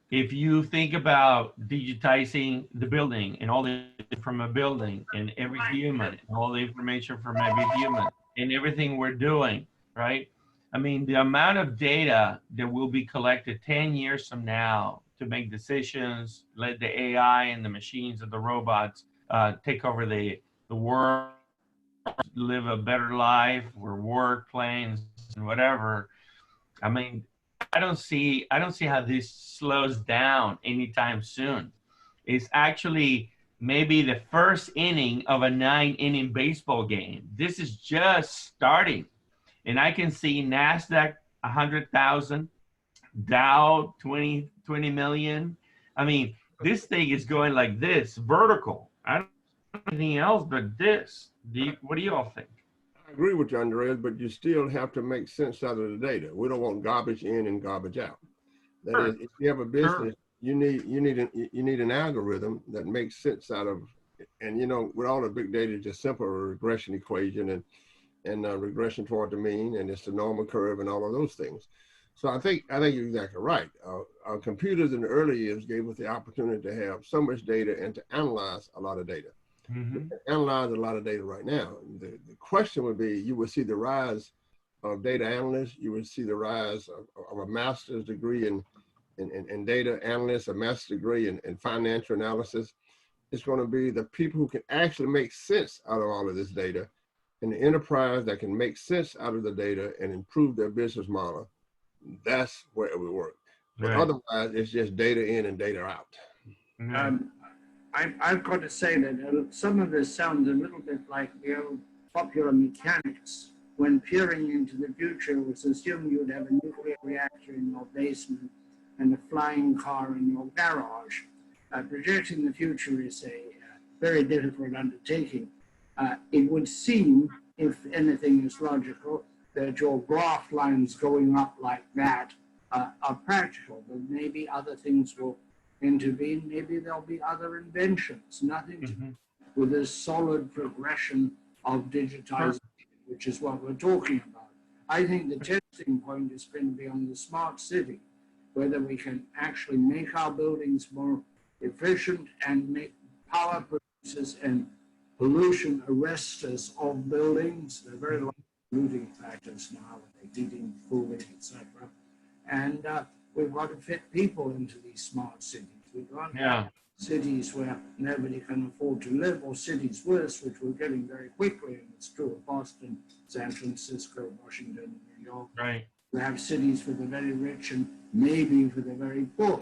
if you think about digitizing the building and all the from a building and every human, and all the information from every human and everything we're doing, right? I mean, the amount of data that will be collected 10 years from now to make decisions, let the AI and the machines and the robots take over the world, live a better life, or work, planes, and whatever. I mean, I don't see how this slows down anytime soon. It's actually maybe the first inning of a 9-inning baseball game. This is just starting. and I can see NASDAQ 100,000, Dow 20 million. I mean, this thing is going like this, vertical. I don't know anything else but this. What do you all think? I agree with you, Andres, but you still have to make sense out of the data. We don't want garbage in and garbage out. That is, if you have a business, you need an algorithm that makes sense out of, and you know, with all the big data, it's just simple regression equation and regression toward the mean, and it's the normal curve and all of those things. So I think you're exactly right. Our computers in the early years gave us the opportunity to have so much data and to analyze a lot of data. We can analyze a lot of data right now. The question would be, you would see the rise of data analysts. You would see the rise of a master's degree in data analysts, a master's degree in financial analysis. It's going to be the people who can actually make sense out of all of this data, and the enterprise that can make sense out of the data and improve their business model. That's where it will work. But otherwise, it's just data in and data out. I've got to say that some of this sounds a little bit like the old popular mechanics. When peering into the future, it was assumed you'd have a nuclear reactor in your basement and a flying car in your garage. Projecting the future is a very difficult undertaking. It would seem, if anything is logical, that your graph lines going up like that are practical, but maybe other things will intervene. Maybe there'll be other inventions, nothing to do with this solid progression of digitization, which is what we're talking about. I think the testing point is going to be on the smart city, whether we can actually make our buildings more efficient and make power producers and pollution arresters of buildings. They're very low polluting factors now, like heating, cooling, etc. And we've got to fit people into these smart cities. We can't have cities where nobody can afford to live, or cities worse, which we're getting very quickly, and it's true of Boston, San Francisco, Washington, New York. Right. We have cities for the very rich and maybe for the very poor.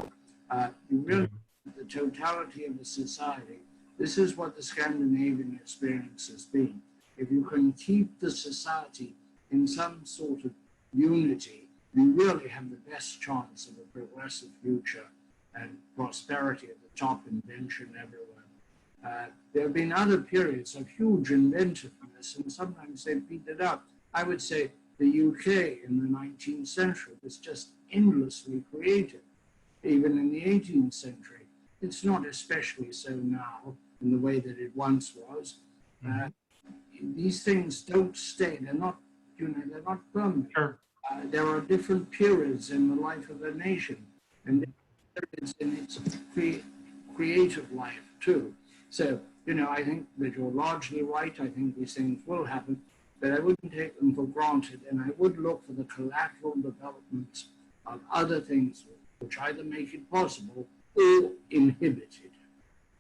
You really, the totality of the society, this is what the Scandinavian experience has been. If you can keep the society in some sort of unity, you really have the best chance of a progressive future and prosperity at the top, invention everywhere. There have been other periods of huge inventiveness, and sometimes they've petered out. I would say the UK in the 19th century was just endlessly creative. Even in the 18th century, it's not especially so now in the way that it once was. These things don't stay. They're not, they're not permanent. There are different periods in the life of a nation, and periods in its creative life too. So, I think that you're largely right. I think these things will happen, but I wouldn't take them for granted, and I would look for the collateral developments of other things which either make it possible or inhibit it.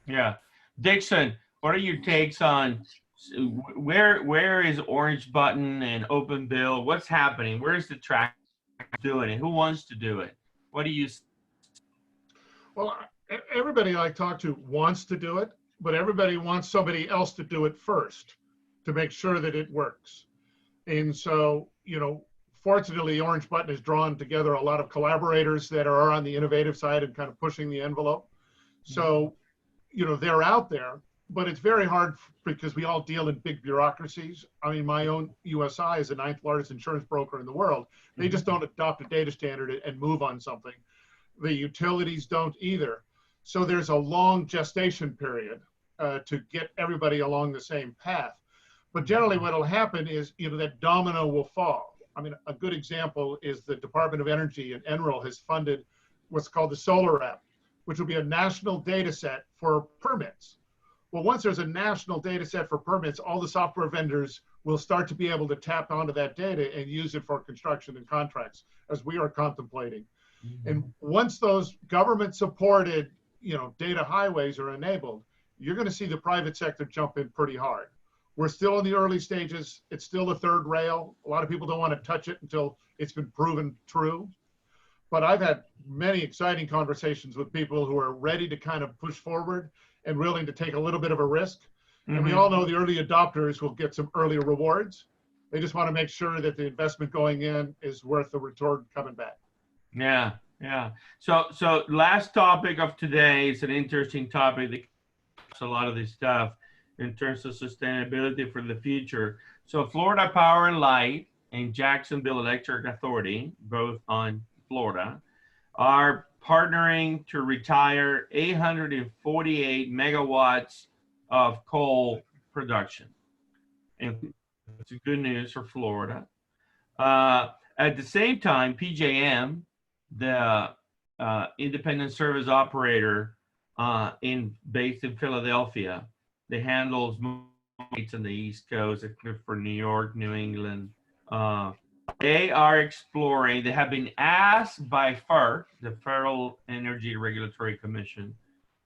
Yeah. Dixon, what are your takes on where is Orange Button and Open Bill? What's happening? Where's the track doing it? Who wants to do it? What do you? Well, everybody I talk to wants to do it, but everybody wants somebody else to do it first to make sure that it works. And so, fortunately, Orange Button has drawn together a lot of collaborators that are on the innovative side and kind of pushing the envelope. So, they're out there, but it's very hard because we all deal in big bureaucracies. I mean, my own USI is the 9th largest insurance broker in the world. They just don't adopt a data standard and move on something. The utilities don't either. So there's a long gestation period to get everybody along the same path. But generally what will happen is, that domino will fall. I mean, a good example is the Department of Energy and NREL has funded what's called the Solar App, which will be a national data set for permits. Well, once there's a national data set for permits, all the software vendors will start to be able to tap onto that data and use it for construction and contracts, as we are contemplating. And once those government-supported, data highways are enabled, you're going to see the private sector jump in pretty hard. We're still in the early stages. It's still the third rail. A lot of people don't want to touch it until it's been proven true. But I've had many exciting conversations with people who are ready to kind of push forward and willing to take a little bit of a risk. And we all know the early adopters will get some earlier rewards. They just want to make sure that the investment going in is worth the return coming back. Yeah, yeah. So last topic of today is an interesting topic that covers a lot of this stuff in terms of sustainability for the future. So Florida Power and Light and Jacksonville Electric Authority, both on Florida, are partnering to retire 848 megawatts of coal production. And it's good news for Florida. At the same time, PJM, the independent service operator based in Philadelphia, that handles markets on the East Coast for New York, New England, they are exploring, they have been asked by FERC, the Federal Energy Regulatory Commission,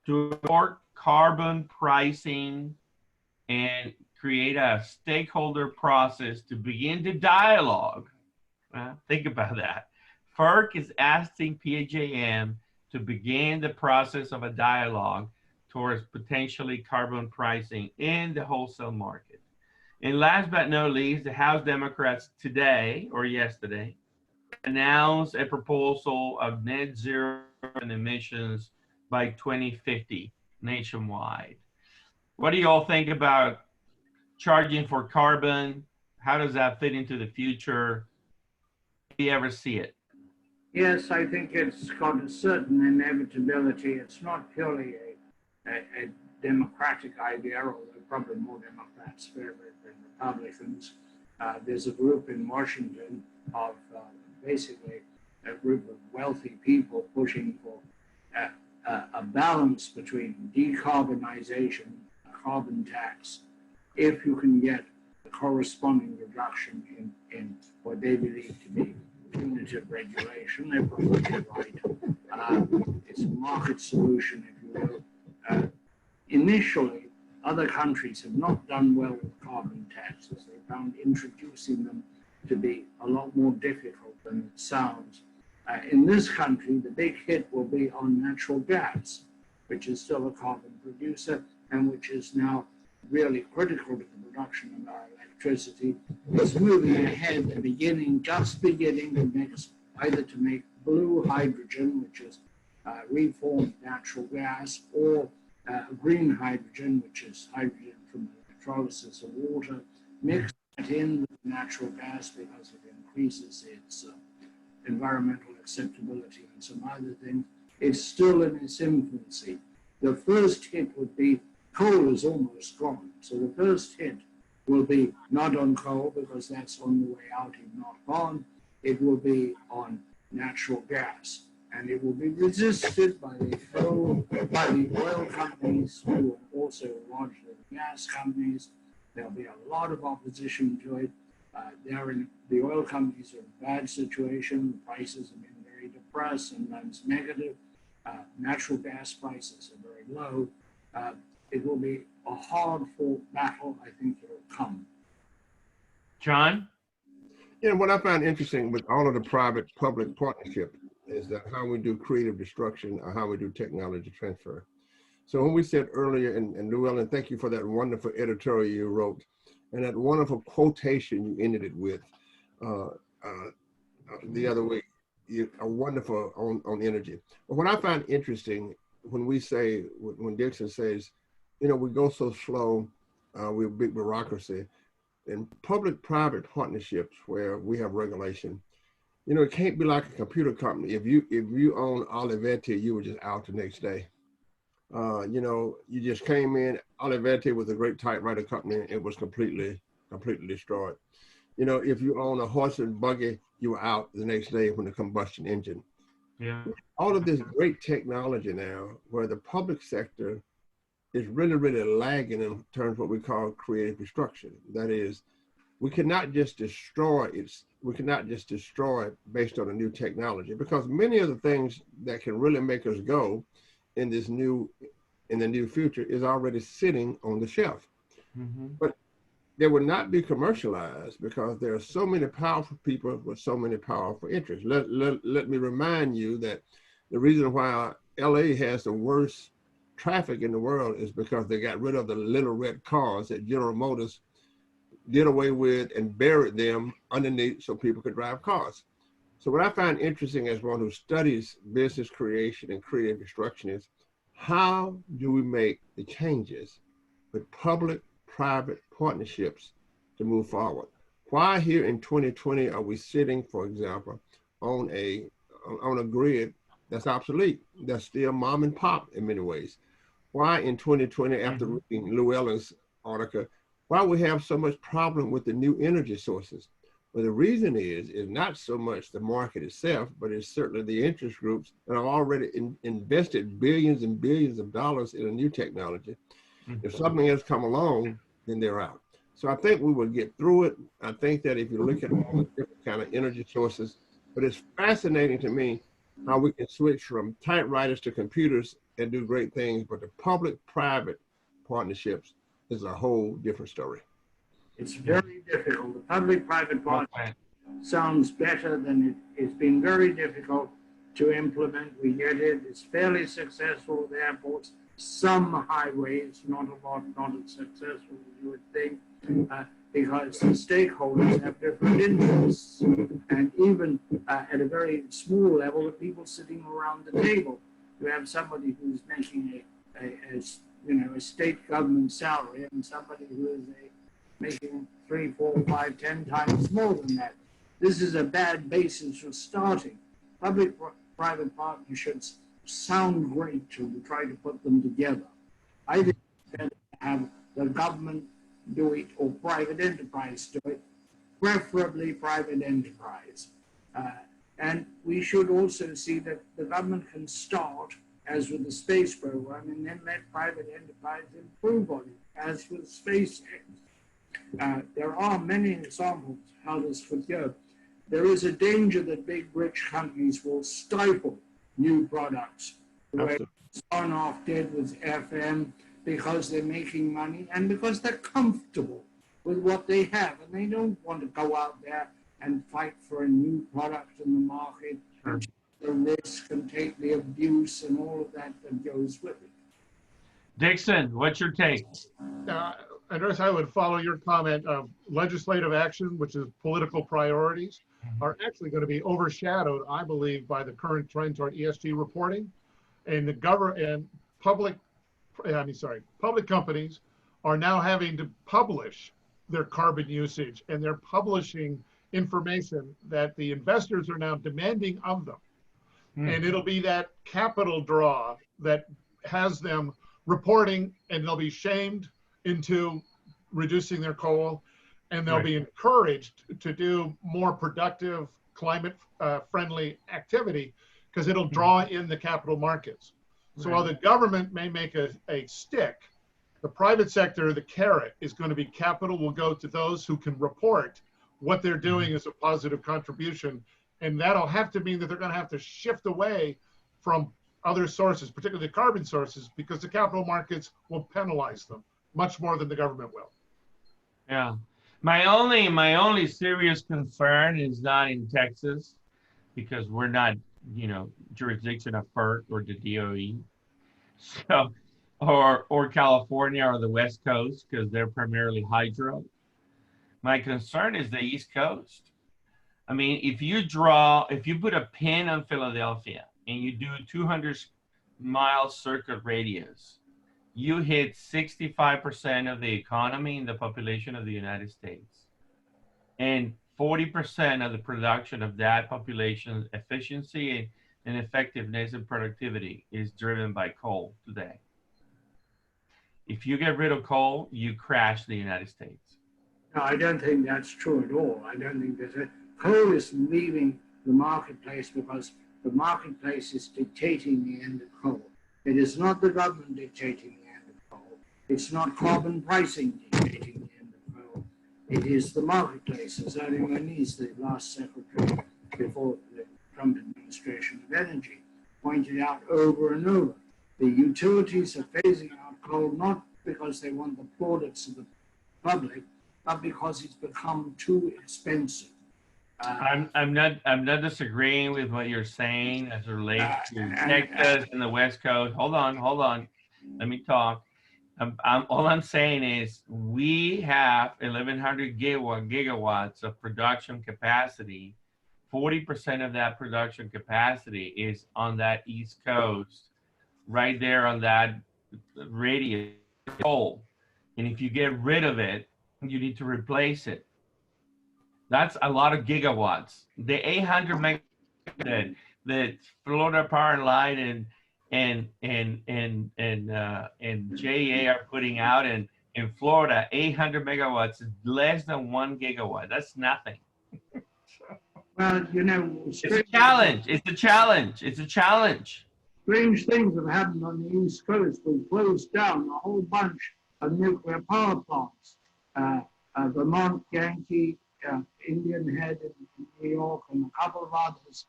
to support carbon pricing and create a stakeholder process to begin the dialogue. Think about that. FERC is asking PJM to begin the process of a dialogue towards potentially carbon pricing in the wholesale market. And last but not least, the House Democrats today or yesterday announced a proposal of net zero emissions by 2050 nationwide. What do you all think about charging for carbon? How does that fit into the future? Do you ever see it? Yes, I think it's got a certain inevitability. It's not purely a democratic idea, although probably more Democrats favor it than Republicans. There's a group in Washington of basically a group of wealthy people pushing for a balance between decarbonization, a carbon tax, if you can get a corresponding reduction in what they believe to be punitive regulation. They're probably right. It's a market solution, if you will. Initially, other countries have not done well with carbon taxes. They found introducing them to be a lot more difficult than it sounds. In this country, the big hit will be on natural gas, which is still a carbon producer and which is now really critical to the production of our electricity. It's moving ahead, just beginning to make, either to make blue hydrogen, which is reformed natural gas, or green hydrogen, which is hydrogen from electrolysis of water, mix that in with natural gas because it increases its environmental acceptability and some other things. It's still in its infancy. The first hit would be coal is almost gone. So the first hit will be not on coal because that's on the way out and not gone. It will be on natural gas. And it will be resisted by the oil companies who are also largely gas companies. There'll be a lot of opposition to it. The oil companies are in a bad situation. The prices have been very depressed, sometimes negative. Natural gas prices are very low. It will be a hard-fought battle. I think it'll come. John? You know, what I find interesting with all of the private-public partnership is that how we do creative destruction or how we do technology transfer. So when we said earlier, and Llewelyn, thank you for that wonderful editorial you wrote, and that wonderful quotation you ended it with the other week, a wonderful on energy. But what I find interesting when we say, when Dixon says, you know, we go so slow, we're a big bureaucracy, in public-private partnerships where we have regulation, you know, it can't be like a computer company. If you own Olivetti, you were just out the next day. You know, you just came in. Olivetti was a great typewriter company. It was completely destroyed. You know, if you own a horse and buggy, you were out the next day when the combustion engine. Yeah. All of this great technology now, where the public sector is really lagging in terms of what we call creative destruction. That is, we cannot just destroy it. We cannot just destroy it based on a new technology, because many of the things that can really make us go in the new future is already sitting on the shelf. Mm-hmm. But they will not be commercialized because there are so many powerful people with so many powerful interests. Let me remind you that the reason why LA has the worst traffic in the world is because they got rid of the little red cars that General Motors did away with and buried them underneath so people could drive cars. So what I find interesting as one who studies business creation and creative destruction is, how do we make the changes with public-private partnerships to move forward? Why here in 2020 are we sitting, for example, on a grid that's obsolete, that's still mom and pop in many ways? Why in 2020, after reading Llewelyn's article, why we have so much problem with the new energy sources? Well, the reason is not so much the market itself, but it's certainly the interest groups that have already invested billions and billions of dollars in a new technology. If something else come along, then they're out. So I think we will get through it. I think that if you look at all the different kind of energy sources, but it's fascinating to me how we can switch from typewriters to computers and do great things, but the public-private partnerships is a whole different story. It's very difficult. The public-private partnership sounds better than it's been very difficult to implement. We get it. It's fairly successful with airports. Some highways, not a lot, not as successful as you would think, because the stakeholders have different interests. And even at a very small level, the people sitting around the table, you have somebody who's making a state government salary and somebody who is making 3, 4, 5, 10 times more than that. This is a bad basis for starting. Public-private partnerships sound great to try to put them together. I think it's better to have the government do it or private enterprise do it, preferably private enterprise. And we should also see that the government can start, as with the space program, and then let private enterprise improve on it, as with SpaceX. There are many examples how this could go. There is a danger that big rich companies will stifle new products. The way on off dead with FM, because they're making money and because they're comfortable with what they have, and they don't want to go out there and fight for a new product in the market, and take the risk and take the abuse and all of that goes with it. Dixon, what's your take? Andres, I would follow your comment of legislative action, which is political priorities, are actually going to be overshadowed, I believe, by the current trend toward ESG reporting. And public companies are now having to publish their carbon usage, and they're publishing information that the investors are now demanding of them. And it'll be that capital draw that has them reporting, and they'll be shamed into reducing their coal, and they'll be encouraged to do more productive, climate-friendly activity, because it'll draw in the capital markets. So while the government may make a stick, the private sector, the carrot, is going to be capital will go to those who can report what they're doing as a positive contribution. And that'll have to mean that they're going to have to shift away from other sources, particularly carbon sources, because the capital markets will penalize them much more than the government will. Yeah. My only serious concern is not in Texas, because we're not, jurisdiction of FERC or the DOE. So, or California or the West Coast, because they're primarily hydro. My concern is the East Coast. I mean, if you put a pin on Philadelphia and you do 200-mile circuit radius, you hit 65% of the economy and the population of the United States. And 40% of the production of that population's efficiency and effectiveness and productivity is driven by coal today. If you get rid of coal, you crash the United States. No, I don't think that's true at all. I don't think coal is leaving the marketplace because the marketplace is dictating the end of coal. It is not the government dictating the end of coal. It's not carbon pricing dictating the end of coal. It is the marketplace, as Ariel Muniz, the last secretary before the Trump administration of energy, pointed out over and over. The utilities are phasing out coal not because they want the plaudits of the public, but because it's become too expensive. I'm not disagreeing with what you're saying as it relates to Texas and the West Coast. Hold on. Let me talk. All I'm saying is we have 1,100 gigawatts of production capacity. 40% of that production capacity is on that East Coast, right there on that radius pole. And if you get rid of it, you need to replace it. That's a lot of gigawatts. The 800 megawatts that Florida Power and Light and JEA are putting out in Florida, 800 megawatts is less than 1 gigawatt. That's nothing. Well, you know, It's a challenge. It's a challenge. It's a challenge. strange things have happened on the East Coast. We've closed down a whole bunch of nuclear power plants. Vermont, Yankee, Indian Head in New York, and a couple of others.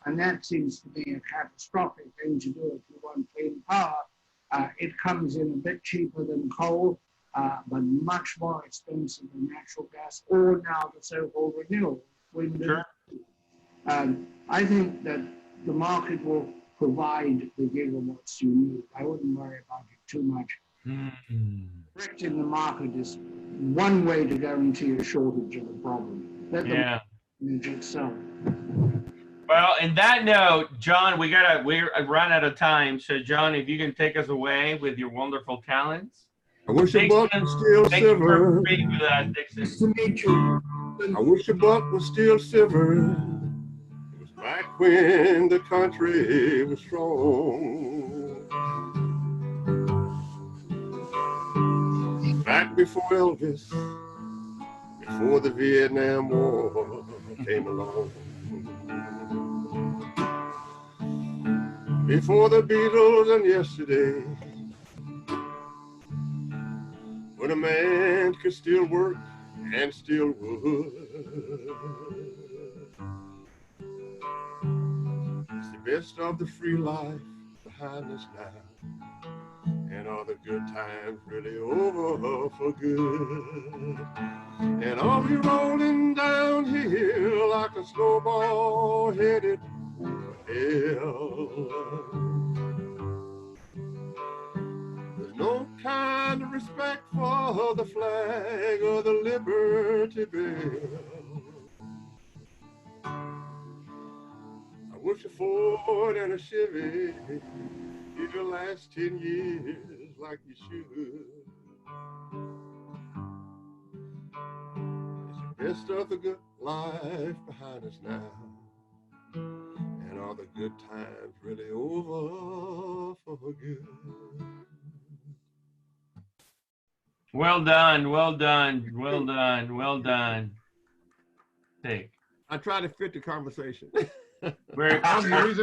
And that seems to be a catastrophic thing to do if you want clean power. It comes in a bit cheaper than coal, but much more expensive than natural gas, or now the so-called renewable wind. Sure. I think that the market will provide the gigawatts you need. I wouldn't worry about it too much. Correcting the market is one way to guarantee a shortage of the problem. Let the market manage itself. Well, in that note, John, we're run out of time. So, John, if you can take us away with your wonderful talents. I wish a buck was still Thank you for silver. being with us, Dixon. Nice to meet you. I wish a buck was still silver. It was back when the country was strong. Back before Elvis, before the Vietnam War came along. Before the Beatles and yesterday, when a man could still work and still would. It's the best of the free life behind us now, and all the good times really over for good. And I'll be rolling downhill like a snowball headed for hell. There's no kind of respect for the flag or the Liberty Bell. I wish a Ford and a Chevy it'll last 10 years like you should. It's the best of the good life behind us now, and all the good times really over for good. Well done, well done, well done, well done. Take. I try to fit the conversation. Very Well, the reason